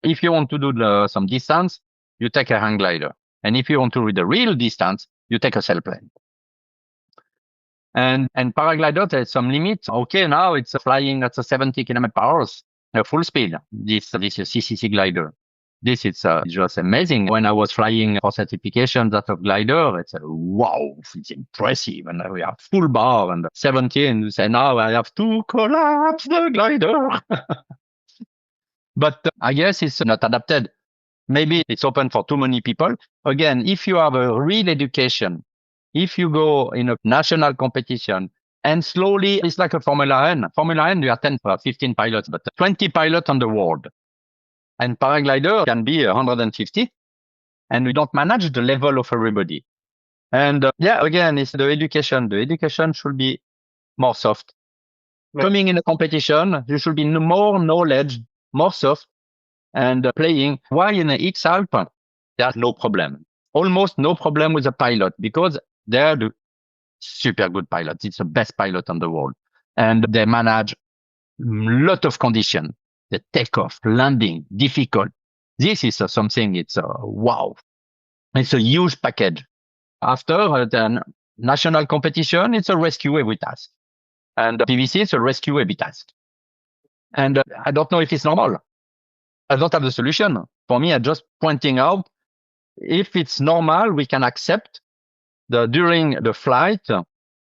If you want to do some distance, you take a hang glider, and if you want to do the real distance, you take a sailplane. And paraglider, there's some limits. Okay, now it's flying at 70 kilometers per hour, full speed. This is CCC glider. This is just amazing. When I was flying for certification that of glider, it's wow, it's impressive. And we have full bar and 70, and you say now I have to collapse the glider. But I guess it's not adapted. Maybe it's open for too many people. Again, if you have a real education, if you go in a national competition and slowly, it's like a Formula N. Formula N, you are 10 or 15 pilots, but 20 pilots on the world. And paraglider can be 150. And we don't manage the level of everybody. And again, it's the education. The education should be more soft. Right. Coming in a competition, you should be more knowledge, more soft, and playing. Why in the X-Alp? There's no problem. Almost no problem with the pilot because they're the super good pilots. It's the best pilot in the world. And they manage a lot of conditions. The takeoff, landing, difficult. This is something, it's wow. It's a huge package. After the national competition, it's a rescue every task. And PVC is a rescue every task. And I don't know if it's normal. I don't have the solution. For me, I'm just pointing out, if it's normal, we can accept during the flight,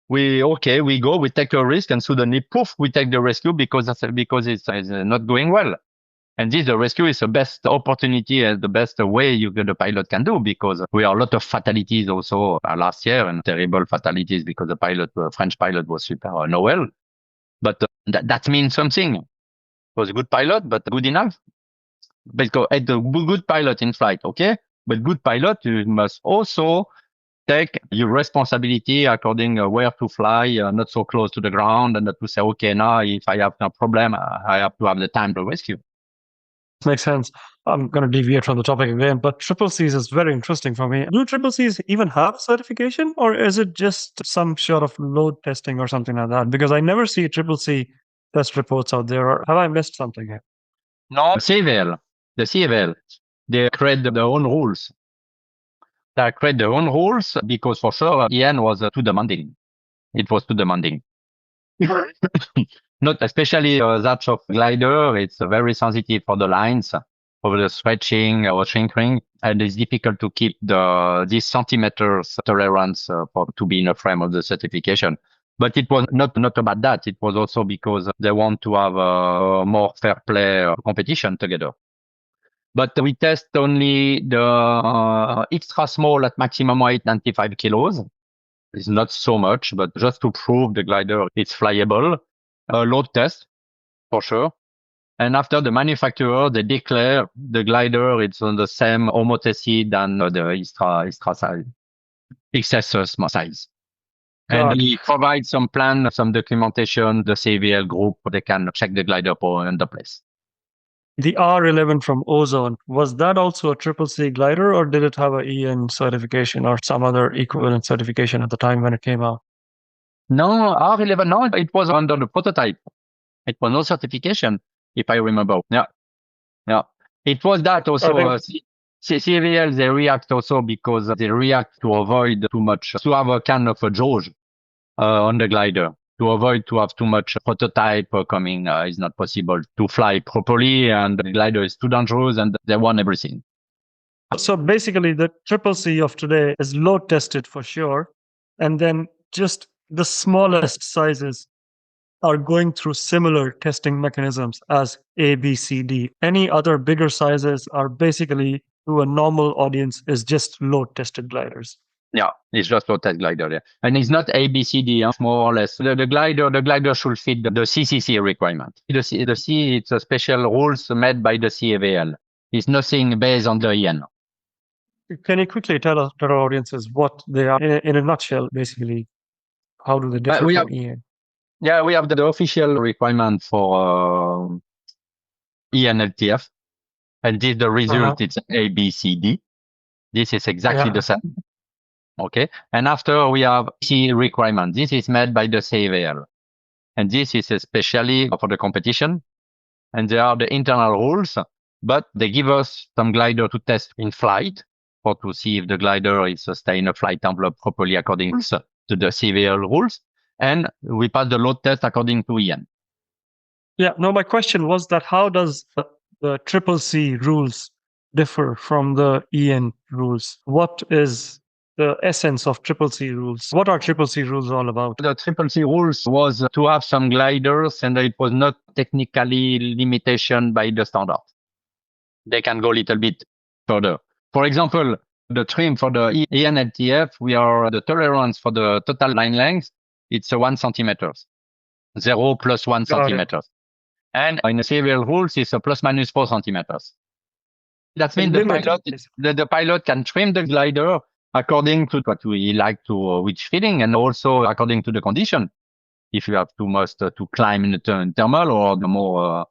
we go, we take a risk, and suddenly, poof, we take the rescue because it's not going well. And the rescue is the best opportunity and the best way the pilot can do, because we have a lot of fatalities also last year, and terrible fatalities because the French pilot was super Noel. But that means something. It was a good pilot, but good enough. Because a good pilot in flight, okay? But good pilot, you must also take your responsibility according where to fly, not so close to the ground, and to say, okay, now if I have no problem, I have to have the time to rescue. Makes sense. I'm going to deviate from the topic again, but triple C's is very interesting for me. Do triple C's even have certification, or is it just some sort of load testing or something like that? Because I never see triple C test reports out there, or have I missed something here? No, the CVL, they create their own rules. They create their own rules because for sure, EN was too demanding. It was too demanding. Not especially that of glider. It's very sensitive for the lines, for the stretching or shrinking, and it's difficult to keep these centimeters tolerance to be in a frame of the certification. But it was not about that. It was also because they want to have a more fair play competition together. But we test only the extra small at maximum weight, 95 kilos. It's not so much, but just to prove the glider it's flyable. Load test, for sure. And after the manufacturer, they declare the glider, it's on the same homotacid than the extra size, excess size. And we provide some plan, some documentation, the CVL group, they can check the glider in the place. The R11 from Ozone, was that also a triple C glider or did it have a EN certification or some other equivalent certification at the time when it came out? No, R11, no, it was under the prototype. It was no certification, if I remember. Yeah, yeah. It was that also. CVL, they react also because they react to avoid too much, to have a kind of a jauge on the glider. To avoid to have too much prototype coming is not possible to fly properly, and the glider is too dangerous, and they want everything. So basically, the triple C of today is load tested for sure. And then just the smallest sizes are going through similar testing mechanisms as A, B, C, D. Any other bigger sizes are basically, to a normal audience, is just load tested gliders. Yeah, it's just load test glider. Yeah. And it's not A, B, C, D, more or less. The glider should fit the CCC requirement. The C, it's a special rules made by the CAVL. It's nothing based on the EN. Can you quickly tell our audiences what they are in a nutshell, basically? How do they differ from EN? Yeah, we have the official requirement for ENLTF. And this, the result, it's A, B, C, D. This is exactly the same. Okay. And after we have C requirement. This is made by the CAVL. And this is especially for the competition. And there are the internal rules, but they give us some glider to test in flight for to see if the glider is staying a flight envelope properly according to the CVL rules. And we pass the load test according to EN. Yeah, no, my question was that how does the triple C rules differ from the EN rules? What is the essence of triple C rules? What are triple C rules all about? The triple C rules was to have some gliders, and it was not technically limitation by the standard. They can go a little bit further. For example, the trim for the ENLTF, we are the tolerance for the total line length. It's 1 centimeter, 0 plus 1 centimeter. And in the CVL rules, it's a plus minus 4 centimeters. That means the pilot can trim the glider according to what we like to, which fitting, and also according to the condition. If you have too much to climb in the thermal or the more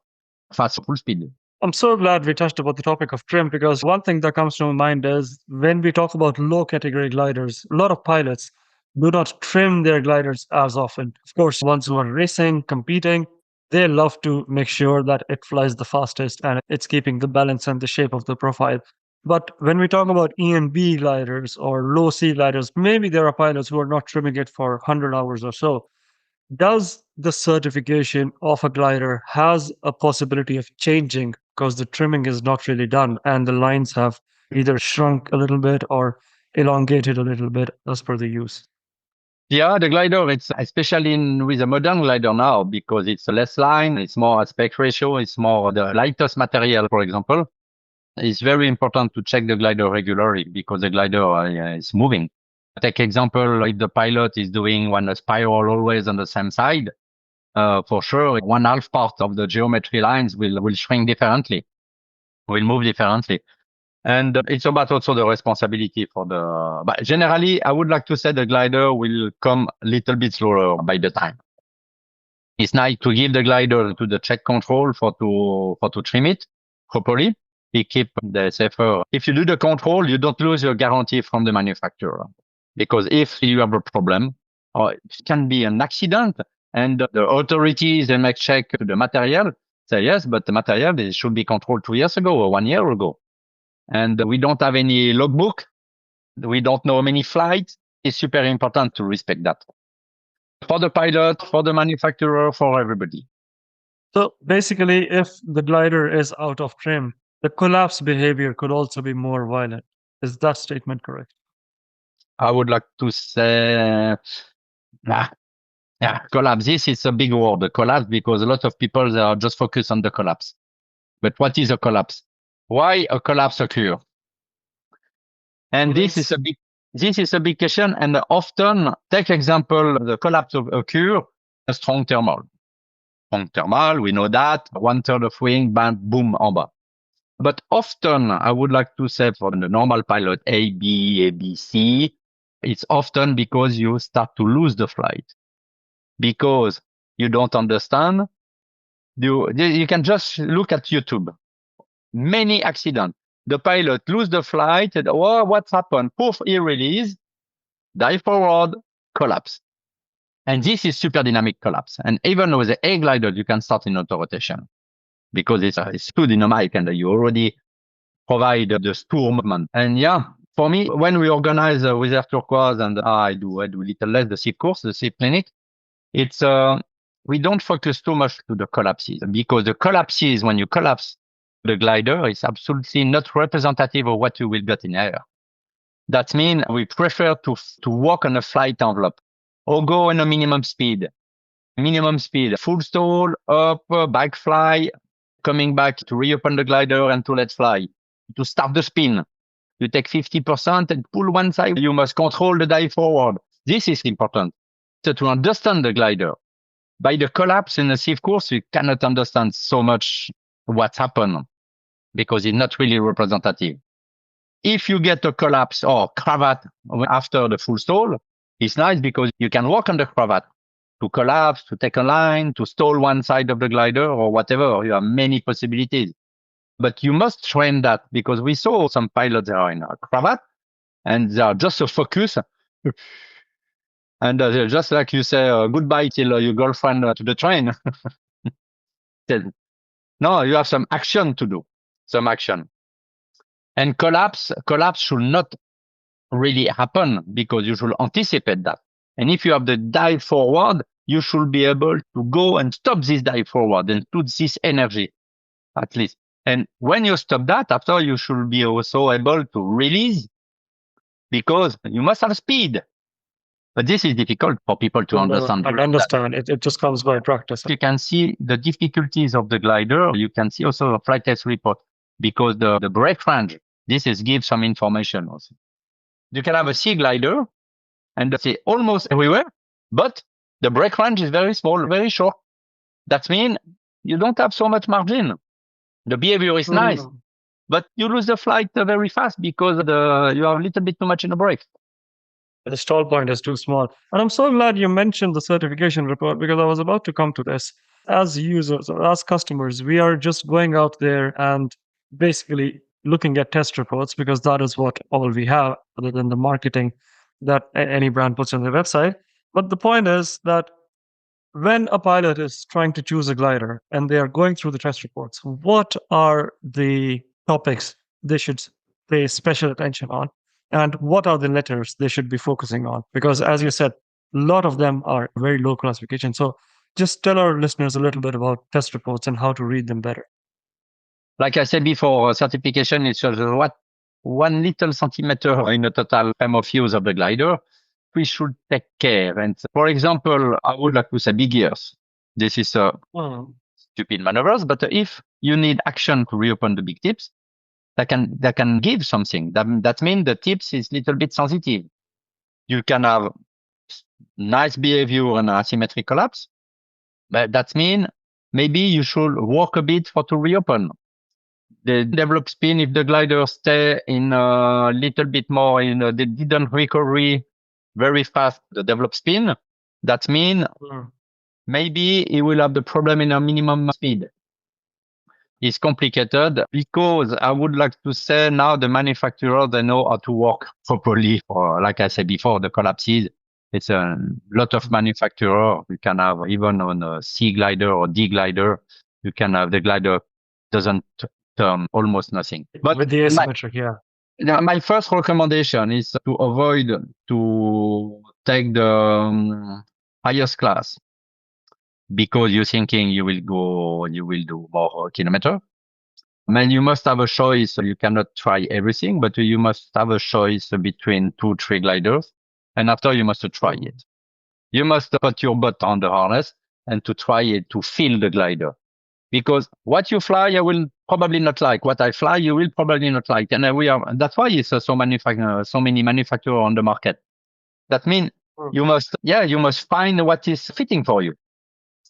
fast full speed. I'm so glad we touched about the topic of trim, because one thing that comes to my mind is when we talk about low category gliders, a lot of pilots do not trim their gliders as often. Of course, ones who are racing, competing, they love to make sure that it flies the fastest and it's keeping the balance and the shape of the profile. But when we talk about ENB gliders or low C gliders, maybe there are pilots who are not trimming it for 100 hours or so. Does the certification of a glider has a possibility of changing because the trimming is not really done and the lines have either shrunk a little bit or elongated a little bit as per the use? Yeah, the glider, it's especially with a modern glider now, because it's less line, it's more aspect ratio, it's more the lightest material, for example. It's very important to check the glider regularly because the glider is moving. Take example, if the pilot is doing one spiral always on the same side, for sure, 1/2 part of the geometry lines will shrink differently, will move differently. And it's about also the responsibility for but generally, I would like to say the glider will come a little bit slower by the time. It's nice to give the glider to the check control for to trim it properly. We keep the safer. If you do the control, you don't lose your guarantee from the manufacturer. Because if you have a problem, or it can be an accident, and the authorities, they make check to the material, say yes, but the material it should be controlled 2 years ago or 1 year ago. And we don't have any logbook. We don't know many flights. It's super important to respect that. For the pilot, for the manufacturer, for everybody. So basically, if the glider is out of trim, the collapse behavior could also be more violent. Is that statement correct? I would like to say, collapse. This is a big word, collapse, because a lot of people they are just focused on the collapse. But what is a collapse? Why a collapse occur? And this is a big question. And often, take example, the collapse occur a strong thermal. Strong thermal, we know that 1/3 of wing, bam, boom, en bas. But often, I would like to say for the normal pilot, A, B, C, it's often because you start to lose the flight. Because you don't understand. You can just look at YouTube. Many accidents. The pilot lose the flight. And, oh, what's happened? Poof, he release, dive forward, collapse. And this is super dynamic collapse. And even with the air glider, you can start in auto rotation because it's too dynamic and you already provide the stool movement. And yeah, for me, when we organize with Air Turquoise and I do little less the SIP course, the SIP clinic, it's we don't focus too much to the collapses because the collapses, when you collapse the glider, is absolutely not representative of what you will get in air. That means we prefer to walk on a flight envelope or go on a minimum speed, full stall, up, back fly, coming back to reopen the glider and to let fly, to start the spin. You take 50% and pull one side. You must control the dive forward. This is important. So to understand the glider, by the collapse in the SIF course, you cannot understand so much what's happened because it's not really representative. If you get a collapse or cravat after the full stall, it's nice because you can work on the cravat to collapse, to take a line, to stall one side of the glider or whatever. You have many possibilities. But you must train that because we saw some pilots that are in a cravat and they are just so focused. And just like you say, goodbye till your girlfriend to the train. No, you have some action to do, some action. And collapse should not really happen because you should anticipate that. And if you have the dive forward, you should be able to go and stop this dive forward and put this energy, at least. And when you stop that, after you should be also able to release because you must have speed. But this is difficult for people to understand. I understand. It just comes by practice. You can see the difficulties of the glider. You can see also a flight test report because the brake range, gives some information also. You can have a sea glider and it's almost everywhere, but the brake range is very small, very short. That means you don't have so much margin. The behavior is nice, but you lose the flight very fast because you have a little bit too much in the brake. The stall point is too small. And I'm so glad you mentioned the certification report because I was about to come to this. As users or as customers, we are just going out there and basically looking at test reports because that is what all we have other than the marketing that any brand puts on their website. But the point is that when a pilot is trying to choose a glider and they are going through the test reports, what are the topics they should pay special attention on? And what are the letters they should be focusing on? Because as you said, a lot of them are very low classification. So just tell our listeners a little bit about test reports and how to read them better. Like I said before, certification is just what 1 little centimeter in the total time of use of the glider. We should take care. And for example, I would like to say big ears. This is stupid maneuvers, but if you need action to reopen the big tips, that can give something. That means the tips is little bit sensitive. You can have nice behavior and asymmetric collapse, but that means maybe you should work a bit to reopen. The develop spin, if the glider stay in a little bit more they didn't recovery very fast, the develop spin, that means maybe it will have the problem in a minimum speed. It's complicated because I would like to say now the manufacturer, they know how to work properly. Or like I said before, the collapses, it's a lot of manufacturer. You can have even on a C glider or D glider, you can have the glider doesn't turn almost nothing. But with the asymmetric, my first recommendation is to avoid to take the highest class because you're thinking you will do more kilometer. Man, you must have a choice. You cannot try everything, but you must have a choice between 2-3 gliders. And after you must try it. You must put your butt on the harness and to try it, to feel the glider. Because what you fly, I will probably not like. What I fly, you will probably not like. And that's why it's so many manufacturers on the market. That means you must find what is fitting for you.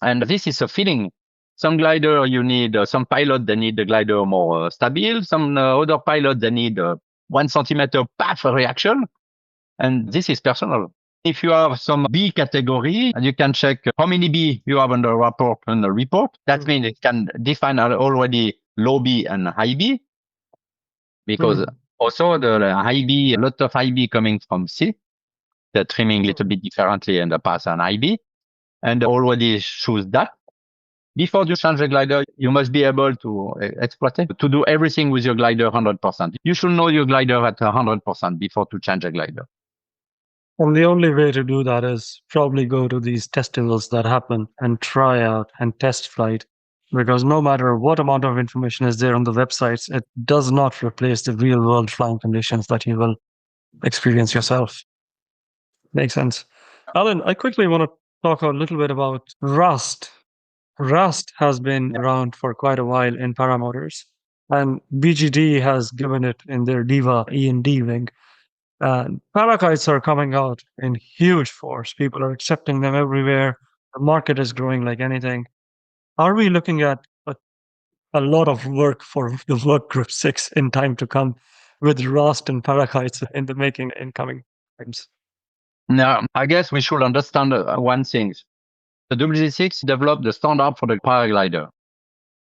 And this is a feeling. Some glider you need, some pilot, they need the glider more stable. Some other pilot, they need 1 centimeter path reaction. And this is personal. If you have some B category, you can check how many B you have on the report. That means it can define already low B and high B, because also the high B, a lot of high B coming from C, the trimming a little bit differently in the pass and high B, and already choose that. Before you change the glider, you must be able to exploit it, to do everything with your glider 100%. You should know your glider at 100% before to change a glider. And the only way to do that is probably go to these festivals that happen and try out and test flight. Because no matter what amount of information is there on the websites, it does not replace the real world flying conditions that you will experience yourself. Makes sense. Alan, I quickly want to talk a little bit about Rust. Rust has been around for quite a while in paramotors, and BGD has given it in their Diva E&D wing. Parakites are coming out in huge force. People are accepting them everywhere. The market is growing like anything. Are we looking at a lot of work for the work group 6 in time to come with Rust and Parakites in the making in coming times? Now, I guess we should understand one thing. The WG6 developed the standard for the paraglider.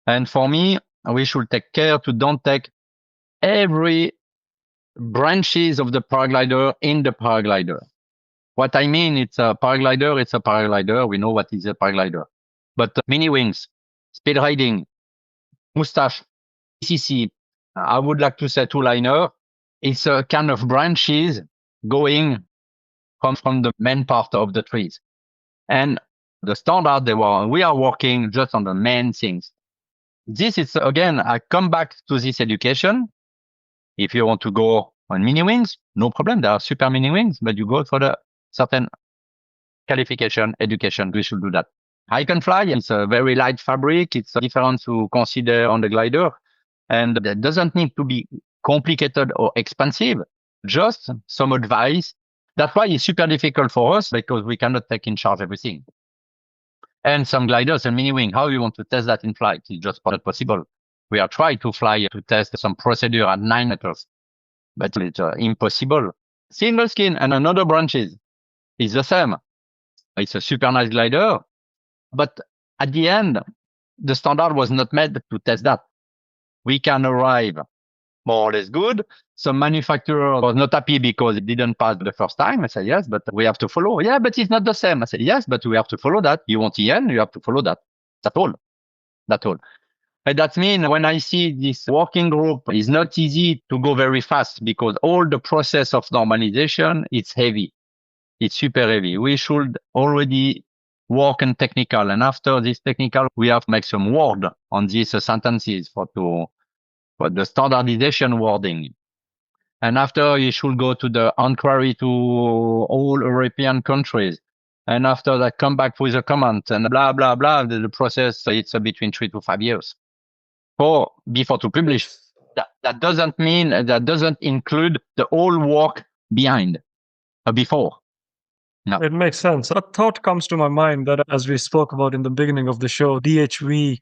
And for me, we should take care to don't take every branches of the paraglider in the paraglider. What I mean, it's a paraglider. We know what is a paraglider. But mini wings, speed riding, mustache, CC, I would like to say two-liner, it's a kind of branches going from the main part of the trees. And the standard, we are working just on the main things. This is, again, I come back to this education. If you want to go on mini wings, no problem. There are super mini wings, but you go for the certain qualification, education. We should do that. I can fly. It's a very light fabric. It's different to consider on the glider. And that doesn't need to be complicated or expensive. Just some advice. That's why it's super difficult for us, because we cannot take in charge everything. And some gliders and mini wing, how you want to test that in flight? It's just not possible. We are trying to fly to test some procedure at 9 meters, but it's impossible. Single skin and another branches is the same. It's a super nice glider, but at the end, the standard was not made to test that. We can arrive more or less good. Some manufacturer was not happy because it didn't pass the first time. I said, yes, but we have to follow. Yeah, but it's not the same. I said, yes, but we have to follow that. You want EN, you have to follow that. That's all. That's all. And that means when I see this working group, it's not easy to go very fast, because all the process of normalization, it's heavy. It's super heavy. We should already work on technical. And after this technical, we have to make some word on these sentences for the standardization wording. And after, you should go to the inquiry to all European countries. And after that, come back with a comment and blah, blah, blah. The process, it's between 3 to 5 years. Before to publish. That doesn't mean, that doesn't include the whole work behind, before. No. It makes sense. A thought comes to my mind that, as we spoke about in the beginning of the show, DHV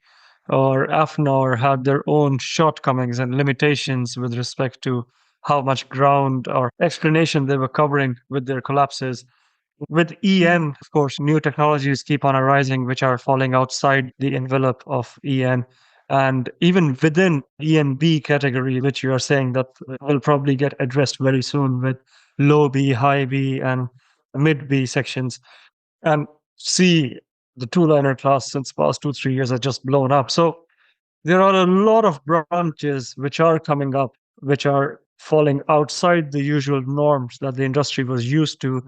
or AFNOR had their own shortcomings and limitations with respect to how much ground or explanation they were covering with their collapses. With EN, of course, new technologies keep on arising which are falling outside the envelope of EN. And even within ENB category, which you are saying that will probably get addressed very soon with low B, high B, and mid B sections. And C, the two-liner class since past 2-3 years has just blown up. So there are a lot of branches which are coming up, which are falling outside the usual norms that the industry was used to.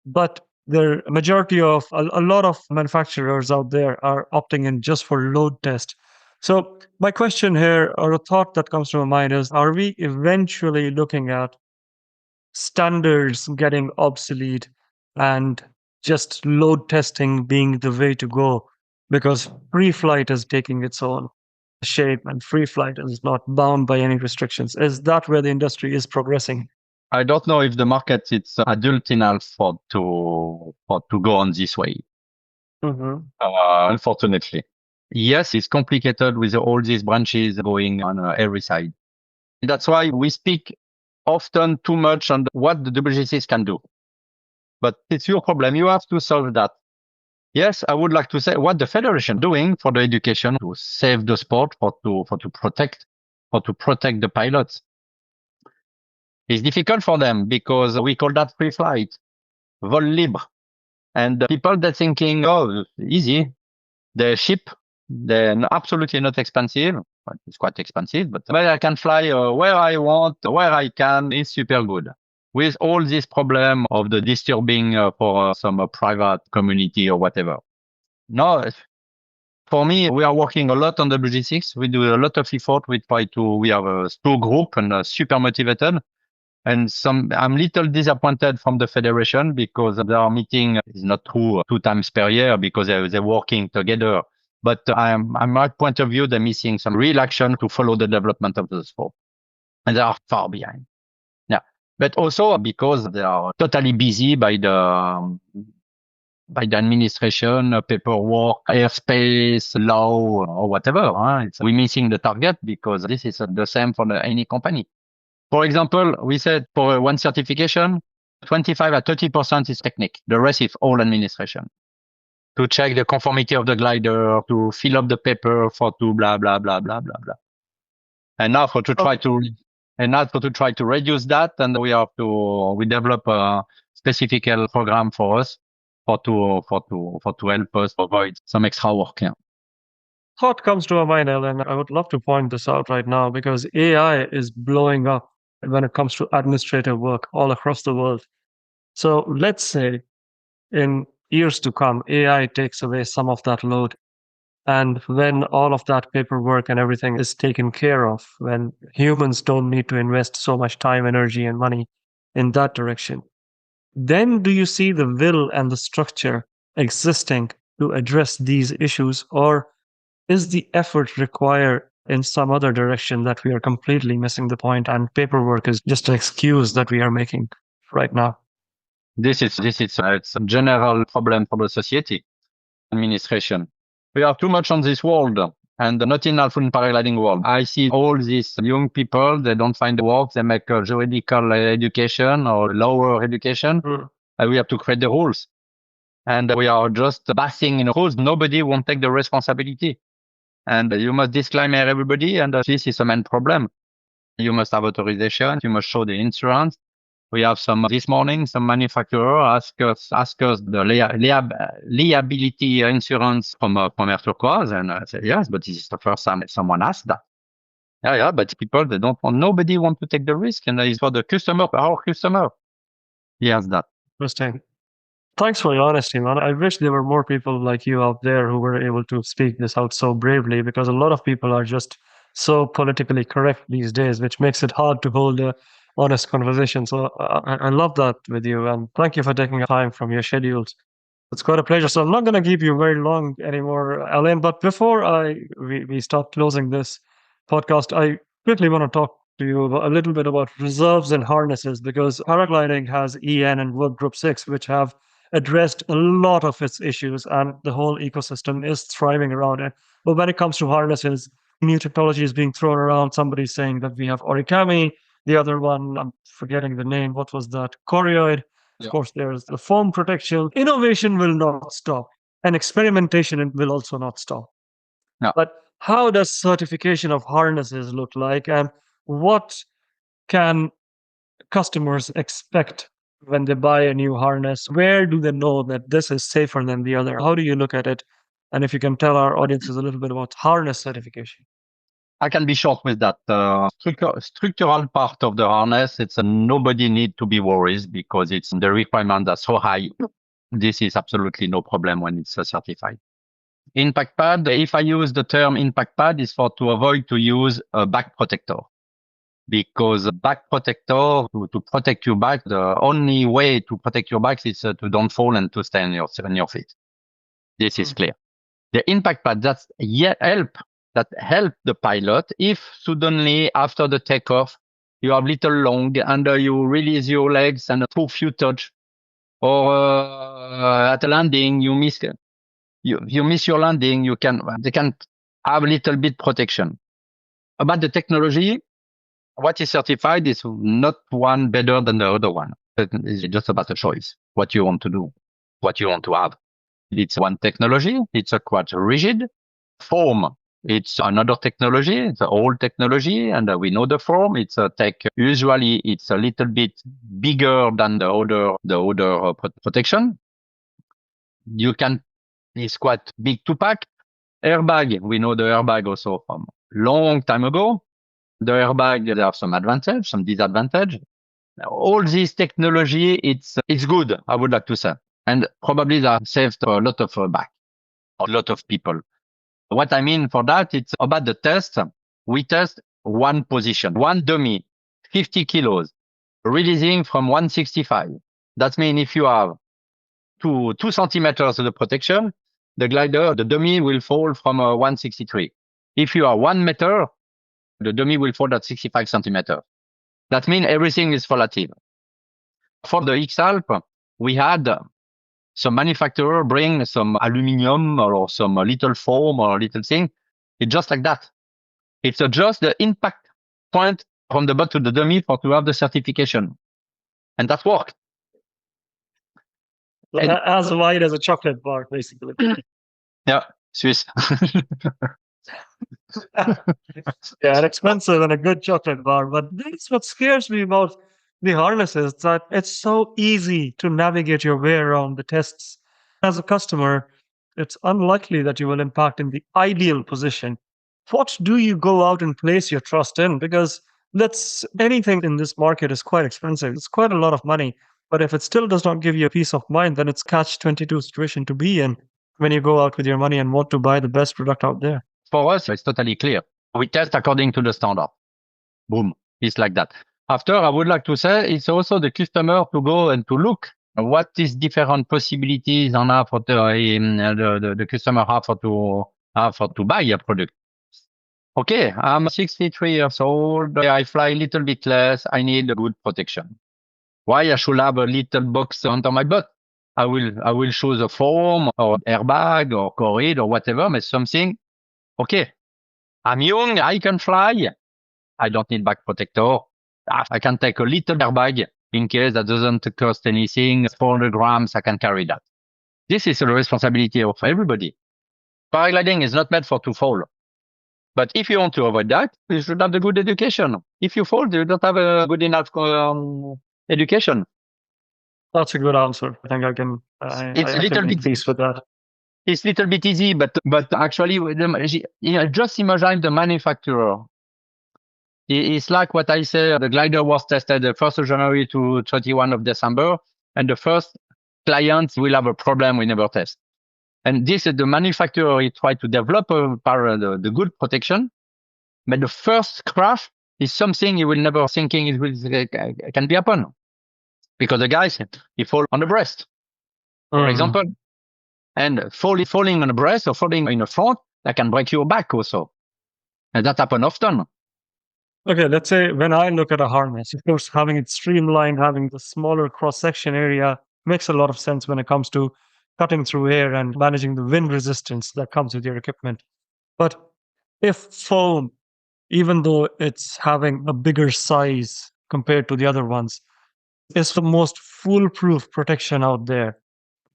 But the majority of a lot of manufacturers out there are opting in just for load test. So my question here, or a thought that comes to my mind, is, are we eventually looking at standards getting obsolete and just load testing being the way to go? Because free flight is taking its own shape and free flight is not bound by any restrictions. Is that where the industry is progressing? I don't know if the market is adult enough to go on this way. Unfortunately. Yes, it's complicated with all these branches going on every side. That's why we speak often too much on what the WGCs can do. But it's your problem. You have to solve that. Yes, I would like to say what the federation doing for the education to save the sport, to protect the pilots. It's difficult for them because we call that free flight, vol libre. And people that thinking, oh, easy, the ship, they're absolutely not expensive. Well, it's quite expensive, but I can fly where I want, where I can. It's super good. With all this problem of the disturbing for some private community or whatever. No, for me, we are working a lot on the WG6. We do a lot of effort. We have a two group and super motivated. And I'm little disappointed from the federation because their meeting is not true 2 times per year because they're working together. But my point of view, they're missing some real action to follow the development of the sport. And they are far behind. Yeah. But also because they are totally busy by the administration, paperwork, airspace, law, or whatever. We're missing the target because this is the same for any company. For example, we said for one certification, 25 or 30% is technique. The rest is all administration. To check the conformity of the glider, to fill up the paper, to blah, blah, blah, blah, blah, blah. And now to try to reduce that, and we develop a specific program for us to help us avoid some extra work. Yeah. Thought comes to my mind, Alain. I would love to point this out right now because AI is blowing up when it comes to administrative work all across the world. So let's say in years to come, AI takes away some of that load. And when all of that paperwork and everything is taken care of, when humans don't need to invest so much time, energy, and money in that direction, then do you see the will and the structure existing to address these issues? Or is the effort required in some other direction that we are completely missing the point and paperwork is just an excuse that we are making right now? This is it's a general problem for the society administration. We are too much on this world and not enough in paragliding world. I see all these young people, they don't find work, they make a juridical education or lower education. And we have to create the rules. And we are just basing in rules. Nobody won't take the responsibility. And you must disclaimer everybody. And this is the main problem. You must have authorization. You must show the insurance. We have this morning, some manufacturer ask us the liability insurance from Air Turquoise. And I said, yes, but this is the first time someone asked that. Yeah, but people, nobody want to take the risk. And it's for the customer, our customer. Yes, that. Interesting. Thanks for your honesty, man. I wish there were more people like you out there who were able to speak this out so bravely because a lot of people are just so politically correct these days, which makes it hard to hold a honest conversation. So I love that with you. And thank you for taking time from your schedules. It's quite a pleasure. So I'm not going to keep you very long anymore, Alain. But before we start closing this podcast, I quickly want to talk to you a little bit about reserves and harnesses because paragliding has EN and Work Group 6, which have addressed a lot of its issues and the whole ecosystem is thriving around it. But when it comes to harnesses, new technology is being thrown around. Somebody's saying that we have origami. The other one, I'm forgetting the name. What was that? Chorioid. Of course, there's the foam protection. Innovation will not stop, and experimentation will also not stop. No. But how does certification of harnesses look like, and what can customers expect when they buy a new harness? Where do they know that this is safer than the other? How do you look at it? And if you can tell our audiences a little bit about harness certification. I can be short with that. Structural part of the harness, nobody need to be worried because the requirements are so high. This is absolutely no problem when it's certified. Impact pad, if I use the term impact pad, is to avoid to use a back protector. Because a back protector, to protect your back, the only way to protect your back is to don't fall and to stay on your feet. This is clear. The impact pad, that help the pilot if suddenly after the takeoff, you have little long and you release your legs and poof, you touch. Or at a landing, you miss your landing, they can have a little bit protection. About the technology, what is certified is not one better than the other one. It's just about a choice, what you want to do, what you want to have. It's one technology. It's a quite rigid. Foam, it's another technology. It's an old technology, and we know the foam. It's a tech. Usually, it's a little bit bigger than the other protection. You can. It's quite big to pack. Airbag, we know the airbag also from long time ago. The airbag, there are some advantage, some disadvantage. All this technology, it's good, I would like to say. And probably that saved a lot of back, a lot of people. What I mean for that, it's about the test. We test one position, one dummy, 50 kilos, releasing from 165. That means if you have two centimeters of the protection, the glider, the dummy will fall from 163. If you are 1 meter, the dummy will fall at 65 centimeters. That means everything is relative. For the X-Alp, we had some manufacturer bring some aluminum or some little foam or little thing. It's just like that. It's just the impact point from the butt to the dummy to have the certification. And that worked. As wide as a chocolate bar, basically. Yeah, Swiss. Yeah, and expensive and a good chocolate bar. But that's what scares me about the harnesses, that it's so easy to navigate your way around the tests. As a customer, it's unlikely that you will impact in the ideal position. What do you go out and place your trust in? Because anything in this market is quite expensive. It's quite a lot of money. But if it still does not give you a peace of mind, then it's catch-22 situation to be in when you go out with your money and want to buy the best product out there. For us, it's totally clear. We test according to the standard. Boom. It's like that. After, I would like to say it's also the customer to go and to look what is different possibilities on how for the customer have for to buy a product. Okay, I'm 63 years old. I fly a little bit less. I need a good protection. Why I should have a little box under my butt? I will choose a foam or airbag or corrid or whatever, but something. Okay, I'm young. I can fly. I don't need back protector. I can take a little airbag in case that doesn't cost anything. 400 grams, I can carry that. This is a responsibility of everybody. Paragliding is not meant for to fall. But if you want to avoid that, you should have the good education. If you fall, you don't have a good enough education. That's a good answer. I think I can. It's a little bit pleased with that. It's a little bit easy, but actually, just imagine the manufacturer. It's like what I say. The glider was tested the 1st of January to 31 of December, and the first client will have a problem we never test. And this is the manufacturer. He tried to develop the good protection, but the first crash is something he will never thinking it can be happen, because the guys he fall on the breast, for example, and falling on the breast or falling in the front, that can break your back also, and that happen often. Okay, let's say when I look at a harness, of course, having it streamlined, having the smaller cross-section area makes a lot of sense when it comes to cutting through air and managing the wind resistance that comes with your equipment. But if foam, even though it's having a bigger size compared to the other ones, is the most foolproof protection out there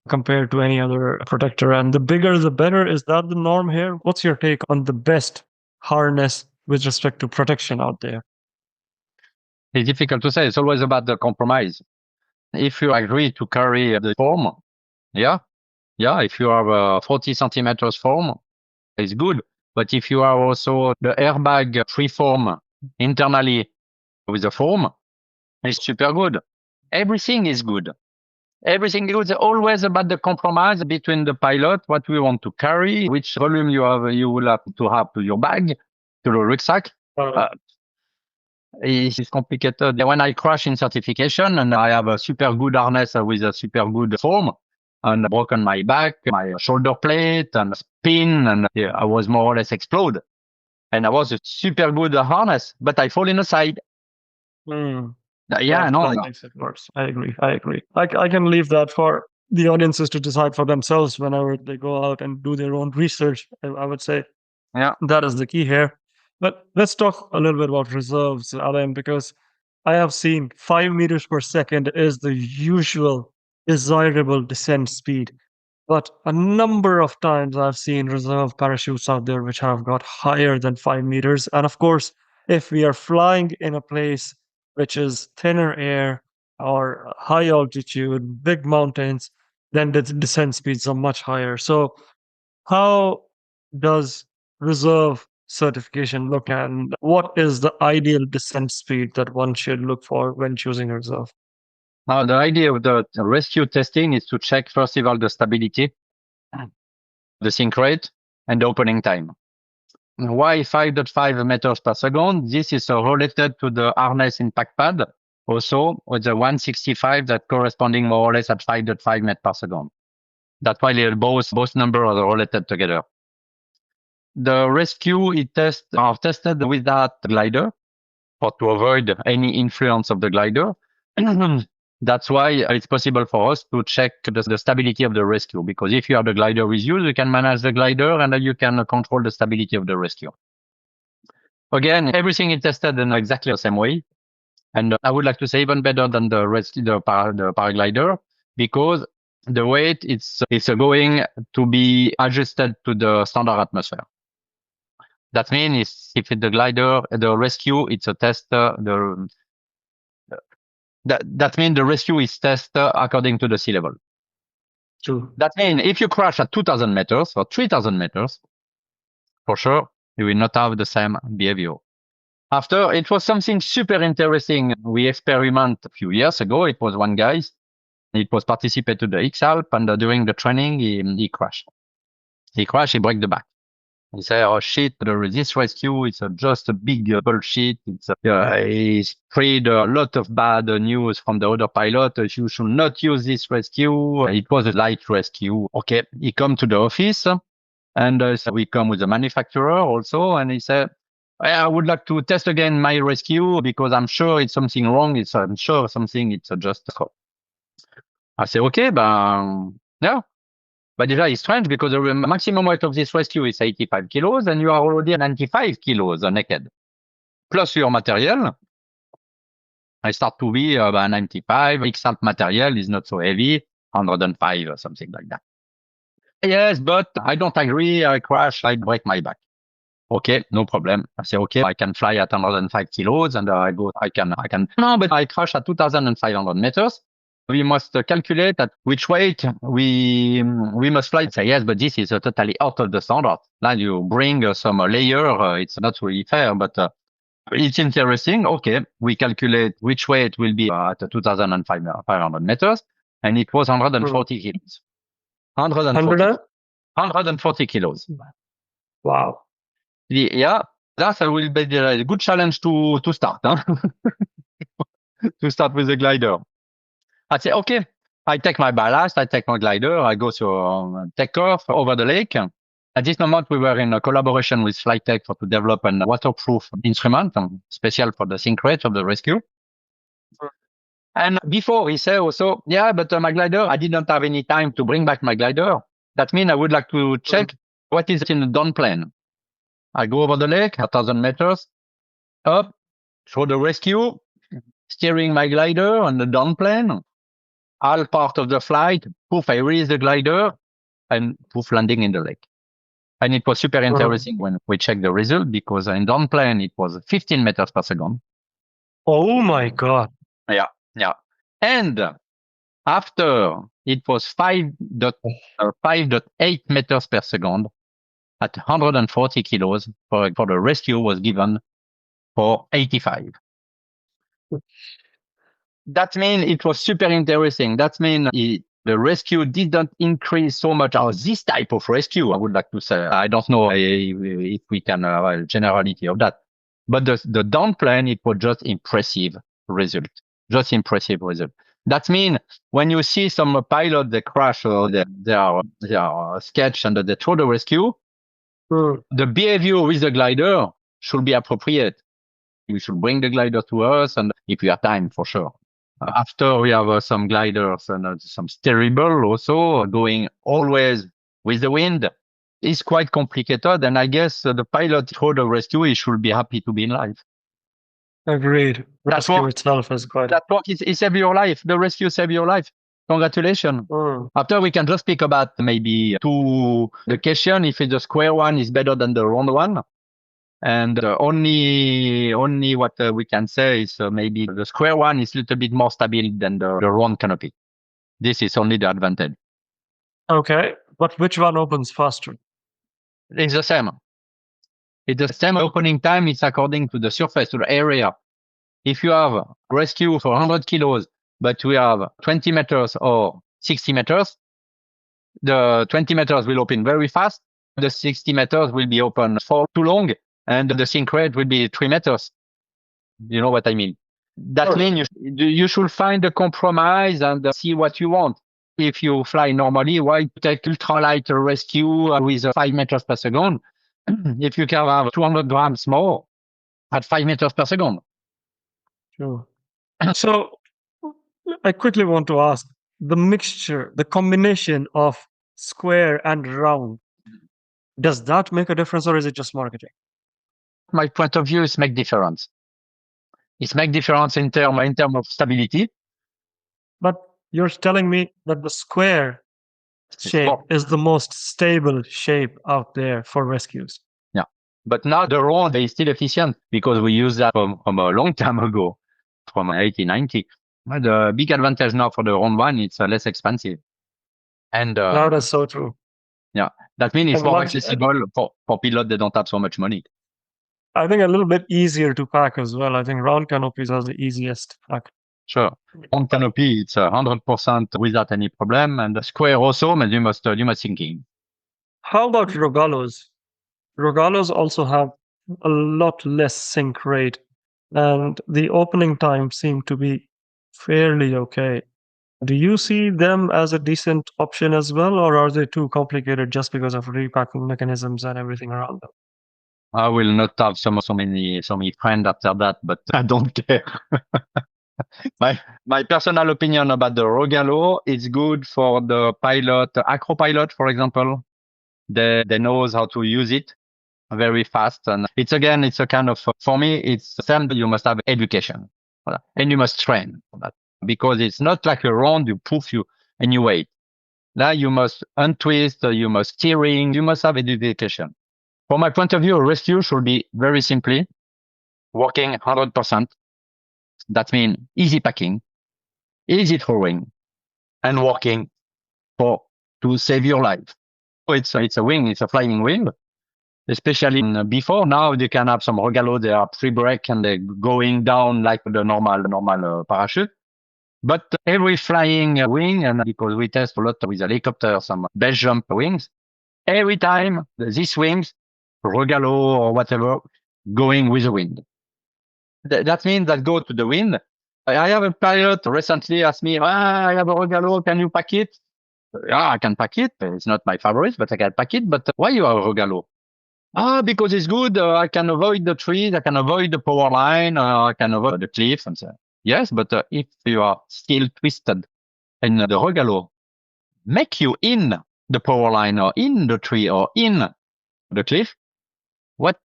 compared to any other protector, and the bigger the better, is that the norm here? What's your take on the best harness with respect to protection out there? It's difficult to say. It's always about the compromise. If you agree to carry the foam, yeah. If you have 40 centimeters foam, it's good. But if you have also the airbag free foam internally with the foam, it's super good. Everything is good. Everything is always about the compromise between the pilot, what we want to carry, which volume you will have to your bag, to the rucksack. It's complicated. When I crash in certification and I have a super good harness with a super good foam, and broken my back, my shoulder plate, and spin, and I was more or less explode. And I was a super good harness, but I fall in the side. Yeah, no. Makes it worse. I agree. I can leave that for the audiences to decide for themselves whenever they go out and do their own research. I would say, that is the key here. But let's talk a little bit about reserves, Alain, because I have seen 5 meters per second is the usual desirable descent speed. But a number of times I've seen reserve parachutes out there which have got higher than 5 meters. And of course, if we are flying in a place which is thinner air or high altitude, big mountains, then the descent speeds are much higher. So, how does reserve certification look, and what is the ideal descent speed that one should look for when choosing a reserve? Now, the idea of the rescue testing is to check, first of all, the stability, the sink rate, and the opening time. Why 5.5 meters per second? This is related to the harness impact pad, also with the 165 that corresponding more or less at 5.5 meters per second. That's why both numbers are related together. The rescue are tested with that glider to avoid any influence of the glider. That's why it's possible for us to check the stability of the rescue, because if you have the glider with you, you can manage the glider and you can control the stability of the rescue. Again, everything is tested in exactly the same way. And I would like to say even better than the paraglider, because the weight it's going to be adjusted to the standard atmosphere. That means if the glider, the rescue, it's a test, that means the rescue is tested according to the sea level. True. That means if you crash at 2,000 meters or 3,000 meters, for sure, you will not have the same behavior. After, it was something super interesting. We experiment a few years ago. It was one guy. It was participate to the X-Alp, and during the training, he crashed. He broke the back. He said, "Oh shit, this rescue is just a big bullshit. He spread a lot of bad news from the other pilot. You should not use this rescue. It was a light rescue." Okay, he come to the office, and so we come with the manufacturer also, and he said, "I would like to test again my rescue because I'm sure it's something wrong. I'm sure something it's just." I say, "Okay, yeah." But déjà, it's strange because the maximum weight of this rescue is 85 kilos and you are already at 95 kilos naked. Plus your material, I start to be about 95. X-Alp material is not so heavy, 105 or something like that. Yes, but I don't agree. I crash, I break my back. Okay, no problem. I say, okay, I can fly at 105 kilos and I can. No, but I crash at 2,500 meters. We must calculate at which weight we must fly. Say, yes, but this is totally out of the standard. Now you bring some layer. It's not really fair, but it's interesting. Okay, we calculate which weight will be at 2,500 meters, and it was 140 kilos. 140 kilos. Wow. Yeah, that will be a good challenge to start, huh? To start with the glider. I say, okay, I take my ballast, I take my glider, I go to take off over the lake. At this moment, we were in a collaboration with Flytech to develop a waterproof instrument, special for the sink rate of the rescue. And before he said also, yeah, but my glider, I didn't have any time to bring back my glider. That means I would like to check what is in the down plane. I go over the lake, 1,000 meters, up, show the rescue, steering my glider on the down plane. All part of the flight, poof, I release the glider, and poof, landing in the lake. And it was super interesting when we checked the result, because in down plane, it was 15 meters per second. Oh my God. Yeah. And after, it was 5.8 meters per second at 140 kilos for the rescue was given for 85. That means it was super interesting. That means the rescue didn't increase so much, or this type of rescue, I would like to say. I don't know if we can have a generality of that. But the down plane, it was just impressive result. That means when you see some pilot, they crash or they are sketched and they throw the rescue, the behavior with the glider should be appropriate. We should bring the glider to us, and if we have time, for sure. After we have some gliders and some steerable also, going always with the wind, is quite complicated. And I guess the pilot for the rescue, he should be happy to be in life. Agreed. Rescue itself is quite. That work is save your life. The rescue save your life. Congratulations. After we can just speak about maybe the question if the square one is better than the round one. And only what we can say is maybe the square one is a little bit more stable than the round canopy. This is only the advantage. Okay, but which one opens faster? It's the same. It's the same opening time. It's according to the surface, to the area. If you have rescue for 100 kilos, but we have 20 meters or 60 meters, the 20 meters will open very fast. The 60 meters will be open for too long, and the sink rate will be 3 meters. You know what I mean? That means you should find a compromise and see what you want. If you fly normally, why take ultralight rescue with 5 meters per second? If you can have 200 grams more at 5 meters per second. Sure. So I quickly want to ask, the mixture, the combination of square and round, does that make a difference or is it just marketing? My point of view is make difference. It's make difference in term of stability. But you're telling me that the square shape is the most stable shape out there for rescues. Yeah. But now the round is still efficient because we use that from a long time ago, from 1890. But the big advantage now for the round one, it's less expensive. And that is so true. Yeah. That means it's more accessible for pilots that don't have so much money. I think a little bit easier to pack as well. I think round canopies are the easiest pack. Sure. Round canopy, it's 100% without any problem. And the square also, but you must thinking. How about Rogallos? Rogallos also have a lot less sink rate, and the opening time seem to be fairly okay. Do you see them as a decent option as well, or are they too complicated just because of repacking mechanisms and everything around them? I will not have so many friends after that, but I don't care. My personal opinion about the Rogallo is good for the pilot, acro pilot, for example. They knows how to use it very fast. And it's a kind of, for me, it's the same. You must have education and you must train for that because it's not like a round, you poof you and you wait. Now you must untwist, you must steering, you must have education. From my point of view, rescue should be very simply working 100%. That means easy packing, easy throwing, and working to save your life. It's a wing, it's a flying wing. Especially before now, you can have some Rogallo, they are pre-brake and they're going down like the normal parachute. But every flying wing, and because we test a lot with helicopters, some base jump wings, every time these wings, Rogallo or whatever, going with the wind. That means that go to the wind. I have a pilot recently asked me, I have a Rogallo, can you pack it? Yeah, I can pack it. It's not my favorite, but I can pack it. But why you have a Rogallo? Because it's good. I can avoid the trees. I can avoid the power line. I can avoid the cliffs. And so, yes, but if you are still twisted in the Rogallo, make you in the power line or in the tree or in the cliff. What?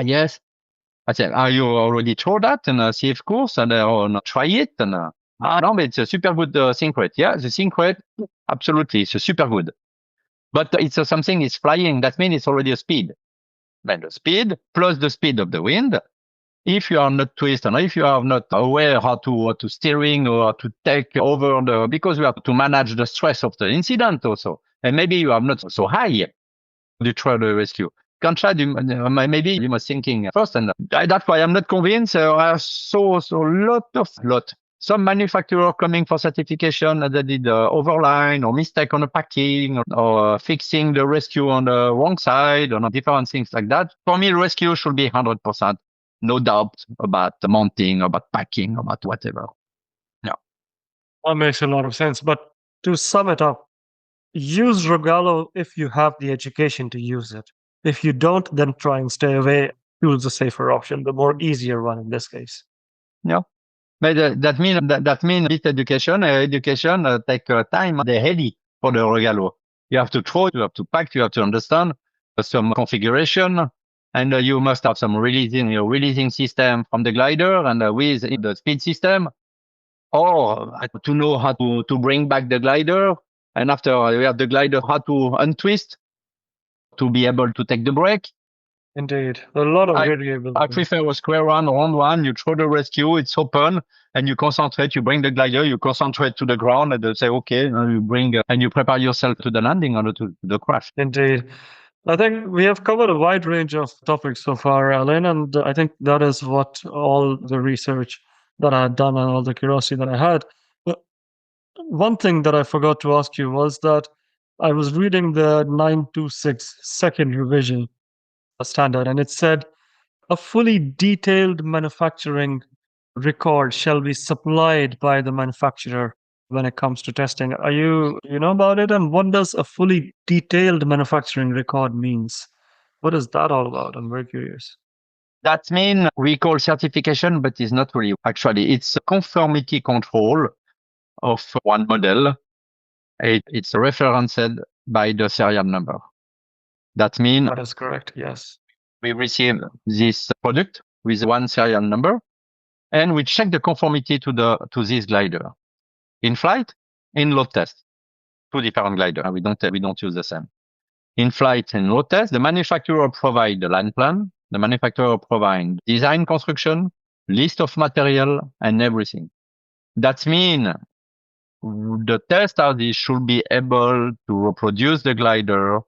Yes. I said, are you already tried that in a safe course and try it? And no, but it's a super good sink rate. Yeah, the sink rate, absolutely, it's a super good. But it's something is flying. That means it's already a speed. And the speed plus the speed of the wind. If you are not twisted, and if you are not aware how to steering or to take over because you have to manage the stress of the incident also, and maybe you are not so high, you try to rescue. Can try maybe you must thinking first, and that's why I'm not convinced. I saw some manufacturer coming for certification that did overline or mistake on the packing or fixing the rescue on the wrong side or different things like that. For me, rescue should be 100%. No doubt about the mounting, about packing, about whatever. Yeah. That makes a lot of sense. But to sum it up, use Rogallo if you have the education to use it. If you don't, then try and stay away. Choose the safer option, the more easier one in this case. Yeah. But that means this education take time. They're heavy for the Rogallo. You have to throw, you have to pack, you have to understand some configuration, and you must have some releasing system from the glider and with the speed system. or to know how to bring back the glider. And after we have the glider, how to untwist to be able to take the brake. Indeed. A lot of I, I variables. prefer a square one, round one. You throw the rescue, it's open, and you concentrate. You bring the glider, you concentrate to the ground, and they say, okay, you bring, and you prepare yourself to the landing or to the crash. Indeed. I think we have covered a wide range of topics so far, Alain, and I think that is what all the research that I had done and all the curiosity that I had. But one thing that I forgot to ask you was that I was reading the 926 second revision standard, and it said a fully detailed manufacturing record shall be supplied by the manufacturer when it comes to testing. Are you know about it? And what does a fully detailed manufacturing record means? What is that all about? I'm very curious. That means we call certification, but it's not really. Actually, it's a conformity control of one model. It's referenced by the serial number. That means That is correct. Yes. we receive this product with one serial number, and we check the conformity to this glider in flight, in load test. Two different glider. We don't use the same. In flight and load test, the manufacturer provide the line plan. The manufacturer provide design construction, list of material, and everything. That means the tester should be able to reproduce the glider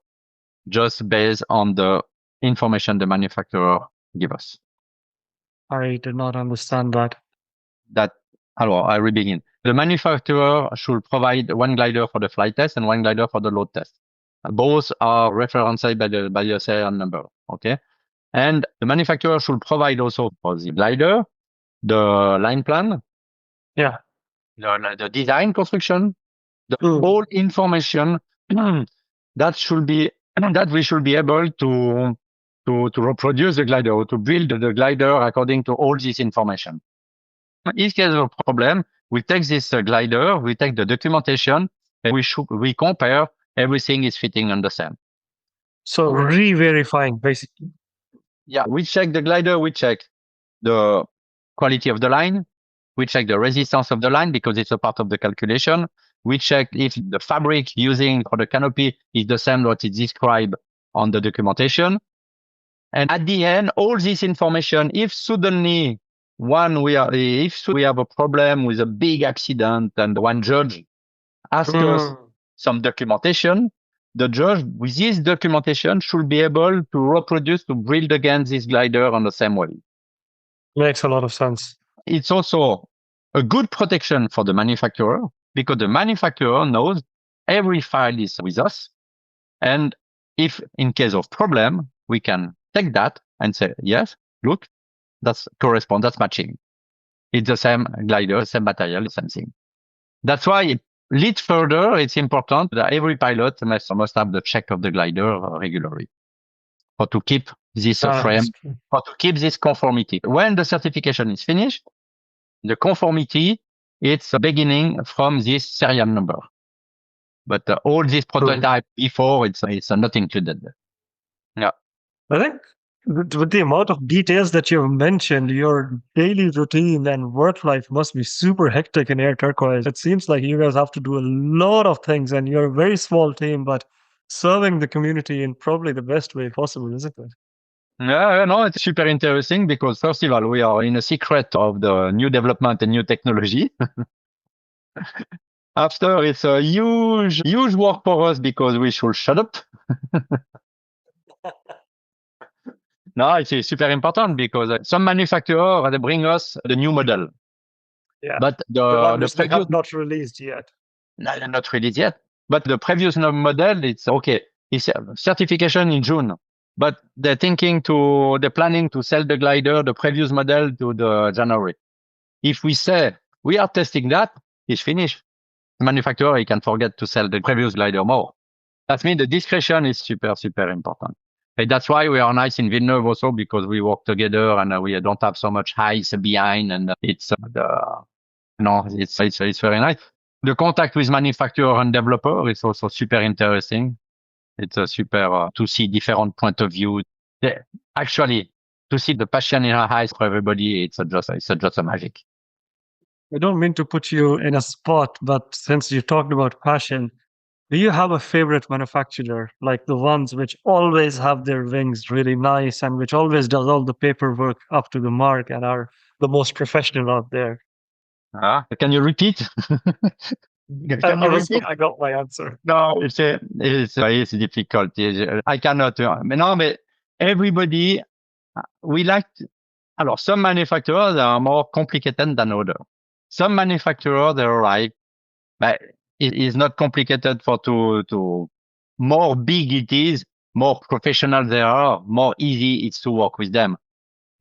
just based on the information the manufacturer give us. I did not understand that. I begin. The manufacturer should provide one glider for the flight test and one glider for the load test. Both are referenced by the serial number. Okay. And the manufacturer should provide also for the glider, the line plan, Yeah. the design construction, the Mm. whole information that we should be able to reproduce the glider or to build the glider according to all this information. In case of a problem, we take this glider, we take the documentation, and we compare everything is fitting on the same. So re-verifying basically. Yeah, we check the glider, we check the quality of the line, we check the resistance of the line because it's a part of the calculation. We check if the fabric using for the canopy is the same what is described on the documentation. And at the end, all this information, if suddenly if we have a problem with a big accident and one judge asks us some documentation, the judge with this documentation should be able to reproduce, to build again this glider on the same way. Makes a lot of sense. It's also a good protection for the manufacturer because the manufacturer knows every file is with us. And if in case of problem, we can take that and say, yes, look, that's matching. It's the same glider, same material, the same thing. That's why lead further, it's important that every pilot must have the check of the glider regularly or to keep this frame, or to keep this conformity. When the certification is finished, the conformity, it's beginning from this serial number. But all this prototype before, it's not included. Yeah. I think with the amount of details that you've mentioned, your daily routine and work life must be super hectic in Air Turquoise. It seems like you guys have to do a lot of things and you're a very small team, but serving the community in probably the best way possible, isn't it? Yeah, no, it's super interesting because first of all, we are in a secret of the new development and new technology. After, it's a huge work for us because we should shut up. No, it's super important because some manufacturers, they bring us the new model. Yeah. But the previous not released yet. Not released yet. But the previous model, it's okay. It's certification in June. But they're planning to sell the glider, the previous model, to the January. If we say we are testing that, it's finished. The manufacturer, he can forget to sell the previous glider more. That means the discretion is super, super important. And that's why we are nice in Villeneuve also, because we work together and we don't have so much ice behind, and it's it's very nice. The contact with manufacturer and developer is also super interesting. It's a super to see different point of view. Actually, to see the passion in our eyes for everybody, it's just a magic. I don't mean to put you in a spot, but since you talked about passion, do you have a favorite manufacturer, like the ones which always have their wings really nice and which always does all the paperwork up to the mark and are the most professional out there? Can you repeat? Can you repeat? I got my answer. No, it's difficult. I cannot. No, but everybody, we like. Alors, some manufacturers are more complicated than others. Some manufacturers, they're like, but it is not complicated for to more big it is, more professional they are, more easy it's to work with them.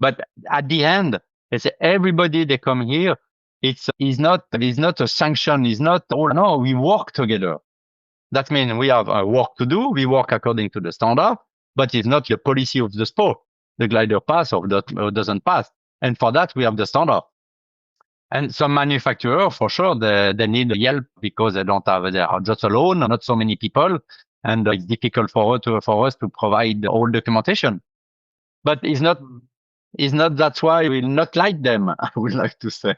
But at the end, it's everybody they come here. It's not a sanction. It's not all. No, we work together. That means we have work to do. We work according to the standard, but it's not the policy of the sport. The glider pass or doesn't pass. And for that, we have the standard. And some manufacturers, for sure, they need help because they are just alone, not so many people. And it's difficult for us to provide all documentation. But it's not that's why we not like them, I would like to say.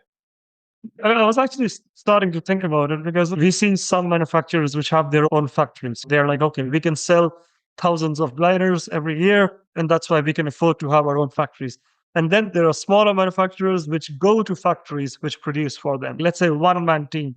I was actually starting to think about it because we see some manufacturers which have their own factories. They're like, okay, we can sell thousands of gliders every year, and that's why we can afford to have our own factories. And then there are smaller manufacturers which go to factories which produce for them. Let's say one man team.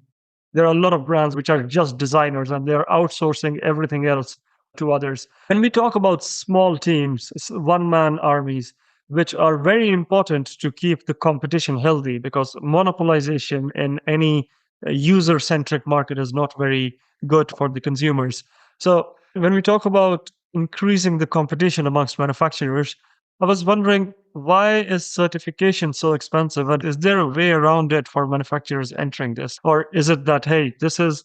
There are a lot of brands which are just designers and they're outsourcing everything else to others. When we talk about small teams, one man armies, which are very important to keep the competition healthy because monopolization in any user centric market is not very good for the consumers. So, when we talk about increasing the competition amongst manufacturers, I was wondering why is certification so expensive? And is there a way around it for manufacturers entering this? Or is it that, hey, this is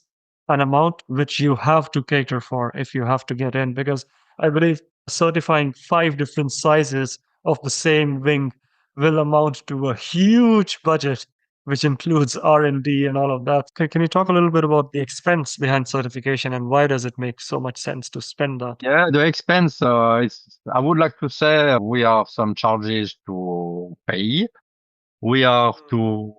an amount which you have to cater for if you have to get in? Because I believe certifying 5 different sizes of the same wing will amount to a huge budget, which includes R&D and all of that. Can you talk a little bit about the expense behind certification and why does it make so much sense to spend that? Yeah, the expense, I would like to say we have some charges to pay. We have to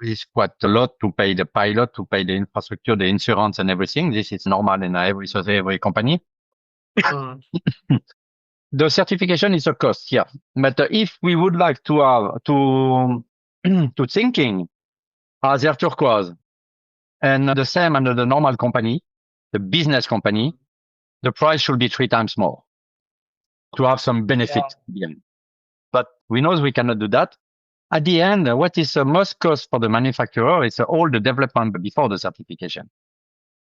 risk quite a lot to pay the pilot, to pay the infrastructure, the insurance and everything. This is normal in every company. The certification is a cost, yeah. But if we would like to have to thinking as Air Turquoise and the same under the normal company, the business company, the price should be 3 times more to have some benefit. Yeah. But we know we cannot do that. At the end, what is the most cost for the manufacturer is all the development before the certification.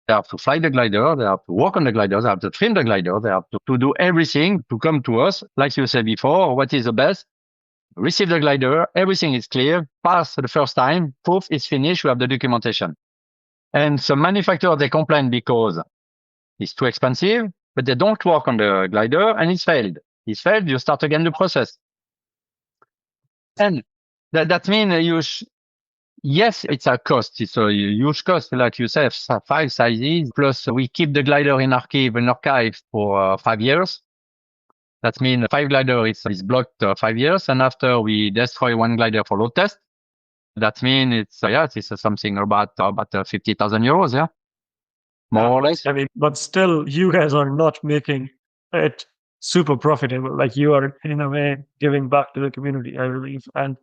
They have to fly the glider, they have to work on the glider, they have to trim the glider, they have to do everything to come to us. Like you said before, what is the best? Receive the glider, everything is clear, pass the first time, proof is finished, we have the documentation. And some manufacturers, they complain because it's too expensive, but they don't work on the glider and it's failed. It's failed, you start again the process. And that means yes, it's a cost. It's a huge cost, like you said, 5 sizes. Plus, we keep the glider in archive for 5 years. That means 5 glider is blocked 5 years, and after we destroy 1 glider for load test, that means it's something about 50,000 euros, yeah, more or less. I mean, but still, you guys are not making it super profitable. Like you are, in a way, giving back to the community, I believe, and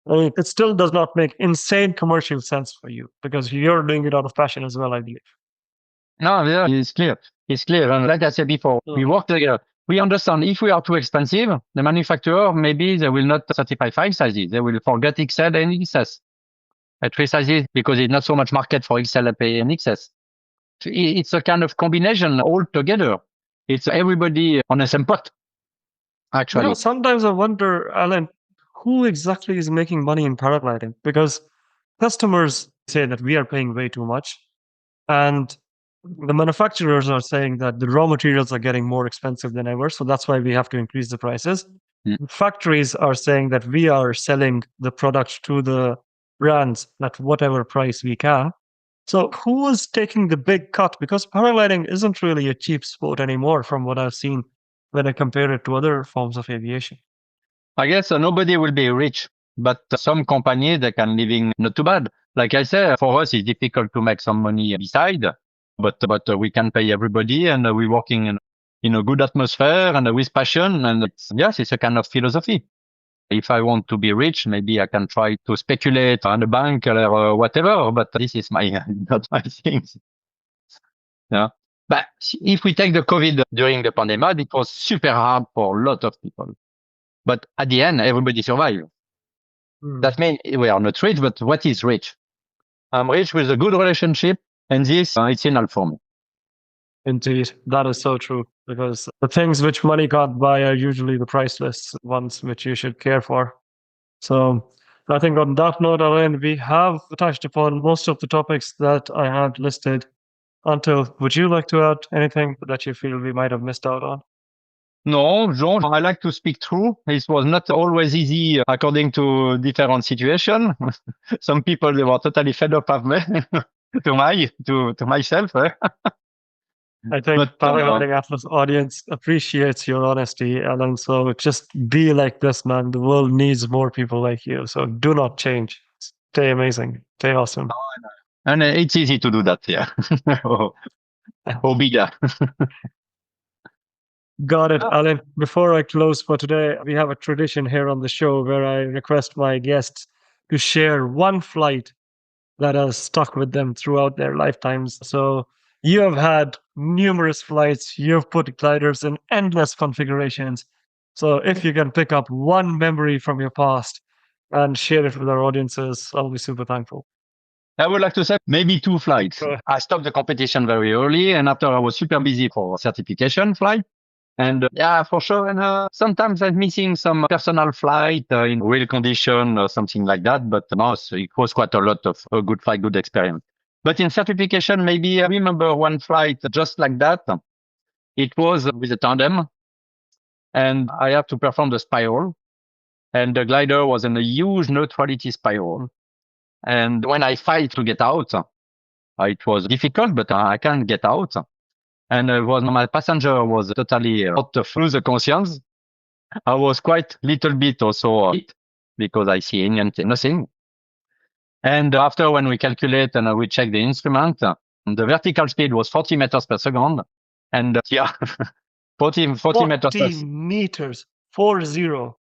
I mean, it still does not make insane commercial sense for you because you're doing it out of passion as well, I believe. No, yeah, it's clear. It's clear. And like I said before, we work together. We understand if we are too expensive, the manufacturer, maybe they will not certify 5 sizes. They will forget XL and XS. 3 sizes because it's not so much market for XL and XS. It's a kind of combination all together. It's everybody on the same pot, actually. Sometimes I wonder, Alain, who exactly is making money in paragliding? Because customers say that we are paying way too much. And the manufacturers are saying that the raw materials are getting more expensive than ever. So that's why we have to increase the prices. Factories are saying that we are selling the product to the brands at whatever price we can. So who is taking the big cut? Because paragliding isn't really a cheap sport anymore from what I've seen when I compare it to other forms of aviation. I guess nobody will be rich But some companies, they can living not too bad. Like I say, for us, it's difficult to make some money beside, but we can pay everybody, and we're working in a good atmosphere and with passion. And yes, it's a kind of philosophy. If I want to be rich, maybe I can try to speculate on the bank or whatever, but this is my, not my thing. Yeah. But if we take the COVID during the pandemic, it was super hard for a lot of people. But at the end, everybody survived. That means we are not rich, but what is rich? I'm rich with a good relationship, and this, it's enough for me. Indeed, that is so true, because the things which money can't buy are usually the priceless ones which you should care for. So I think on that note, Alain, we have touched upon most of the topics that I had listed. Until, would you like to add anything that you feel we might have missed out on? No, Jean, I like to speak true. It was not always easy according to different situation. Some people, they were totally fed up of me, to myself. I think But, Paragliding Atlas audience appreciates your honesty, Alan. So just be like this, man. The world needs more people like you. So do not change. Stay amazing. Stay awesome. and it's easy to do that, yeah. Or bigger. Got it, Alan. Before I close for today, we have a tradition here on the show where I request my guests to share one flight that has stuck with them throughout their lifetimes. So you have had numerous flights, you've put gliders in endless configurations. So if you can pick up one memory from your past and share it with our audiences, I'll be super thankful. I would like to say maybe 2 flights. Go ahead. I stopped the competition very early, and after I was super busy for certification flight. And yeah, for sure. And sometimes I'm missing some personal flight in real condition or something like that. But no, so it was quite a lot of a good flight, good experience. But in certification, maybe I remember one flight just like that. It was with a tandem, and I had to perform the spiral. And the glider was in a huge neutrality spiral. And when I fight to get out, it was difficult, but I can get out. And my passenger was totally out of lose the conscience. I was quite little bit also hit because I see nothing. And after when we calculate and we check the instrument, the vertical speed was 40 meters per second. And yeah, 40 meters per 40 meters, 40.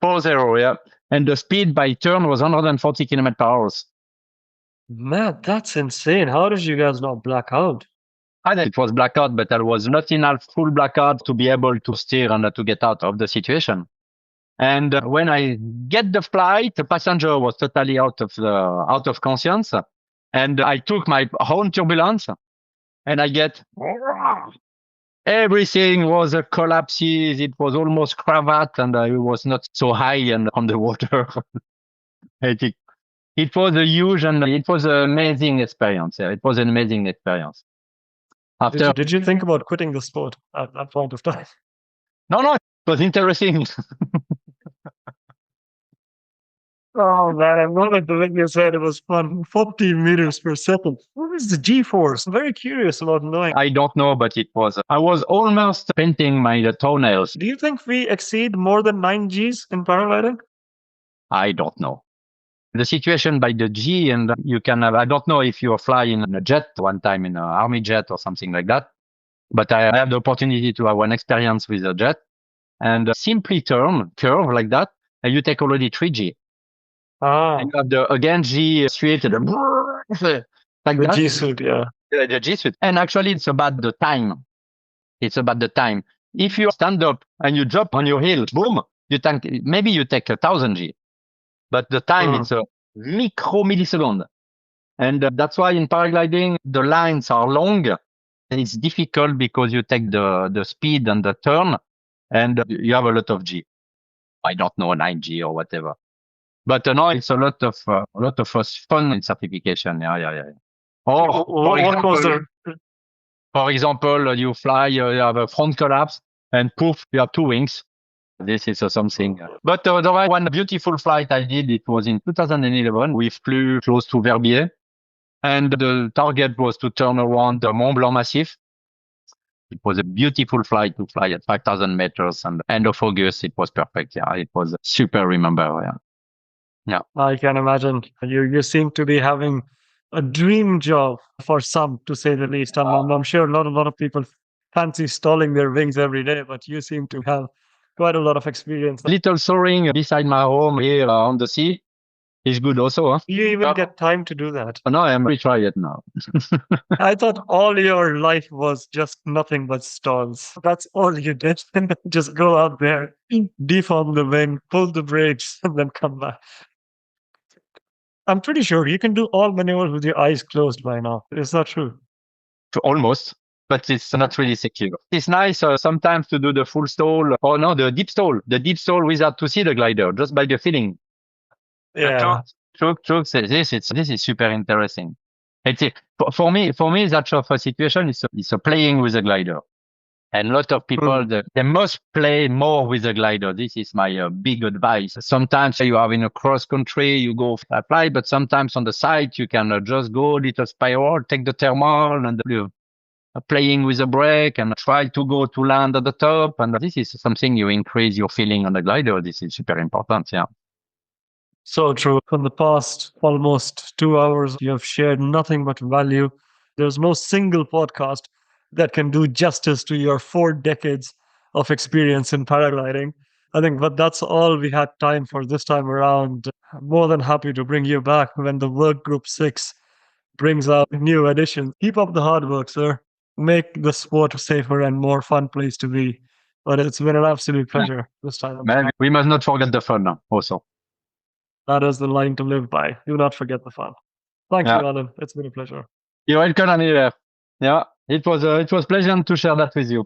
40, yeah. And the speed by turn was 140 kilometers per hour. Man, that's insane. How did you guys not black out? It was blackout, but there was not enough full blackout to be able to steer and to get out of the situation. And when I get the flight, the passenger was totally out of conscience. And I took my own turbulence, and I get everything was a collapses. It was almost cravat, and I was not so high and on the water. It was a huge and it was an amazing experience. Yeah, it was an amazing experience. After, Did you think about quitting the sport at that point of time? no, it was interesting. Oh man, I love it. The way you said it was fun. 40 meters per second. What is the G-force? I'm very curious about knowing. I don't know, but it was. I was almost painting my toenails. Do you think we exceed more than 9 Gs in paragliding? I don't know. The situation by the G, and you can have, I don't know if you are flying in a jet one time in an army jet or something like that, but I have the opportunity to have one experience with a jet and simply turn curve like that, and you take already 3G. And you have the, again, G suite, like The that. G suit, yeah. The G suite. And actually, it's about the time. It's about the time. If you stand up and you jump on your heel, boom, maybe you take 1,000 G. But the time, it's a millisecond. And that's why in paragliding, the lines are long. And it's difficult because you take the speed and the turn, and you have a lot of G. I don't know, 9G or whatever. But no, it's a lot of fun in certification. Yeah. Or, for example, you fly, you have a front collapse, and poof, you have 2 wings. This is something. But there was one beautiful flight I did. It was in 2011. We flew close to Verbier, and the target was to turn around the Mont Blanc Massif. It was a beautiful flight to fly at 5,000 meters, and end of August, it was perfect. Yeah, it was super remember. Yeah. Yeah. I can imagine. You seem to be having a dream job for some, to say the least. I'm sure not a lot of people fancy stalling their wings every day, but you seem to have quite a lot of experience. Little soaring beside my home here on the sea is good also. Huh? You even get time to do that. No, I'm retry it now. I thought all your life was just nothing but stalls. That's all you did. Just go out there, deform the wing, pull the brakes, and then come back. I'm pretty sure you can do all maneuvers with your eyes closed by now. Is that true? Almost, but it's not really secure. It's nice sometimes to do the full stall, or no, the deep stall without to see the glider, just by the feeling. Yeah. True. This is super interesting. For me, that sort of a situation is playing with a glider. And a lot of people, they must play more with a glider. This is my big advice. Sometimes you are in a cross country, you go fly, but sometimes on the side, you can just go a little spiral, take the thermal and playing with the brake and try to go to land at the top. And this is something you increase your feeling on the glider. This is super important. Yeah. So true. For the past almost 2 hours, you have shared nothing but value. There's no single podcast that can do justice to your 4 decades of experience in paragliding. I think, but that's all we had time for this time around. I'm more than happy to bring you back when the Work Group 6 brings out new editions. Keep up the hard work, sir. Make the sport a safer and more fun place to be. But it's been an absolute pleasure this time. Man, we must not forget the fun also. That is the line to live by. Do not forget the fun. Thank you, Alain. It's been a pleasure. You're welcome, Alain. Yeah, it was pleasant to share that with you.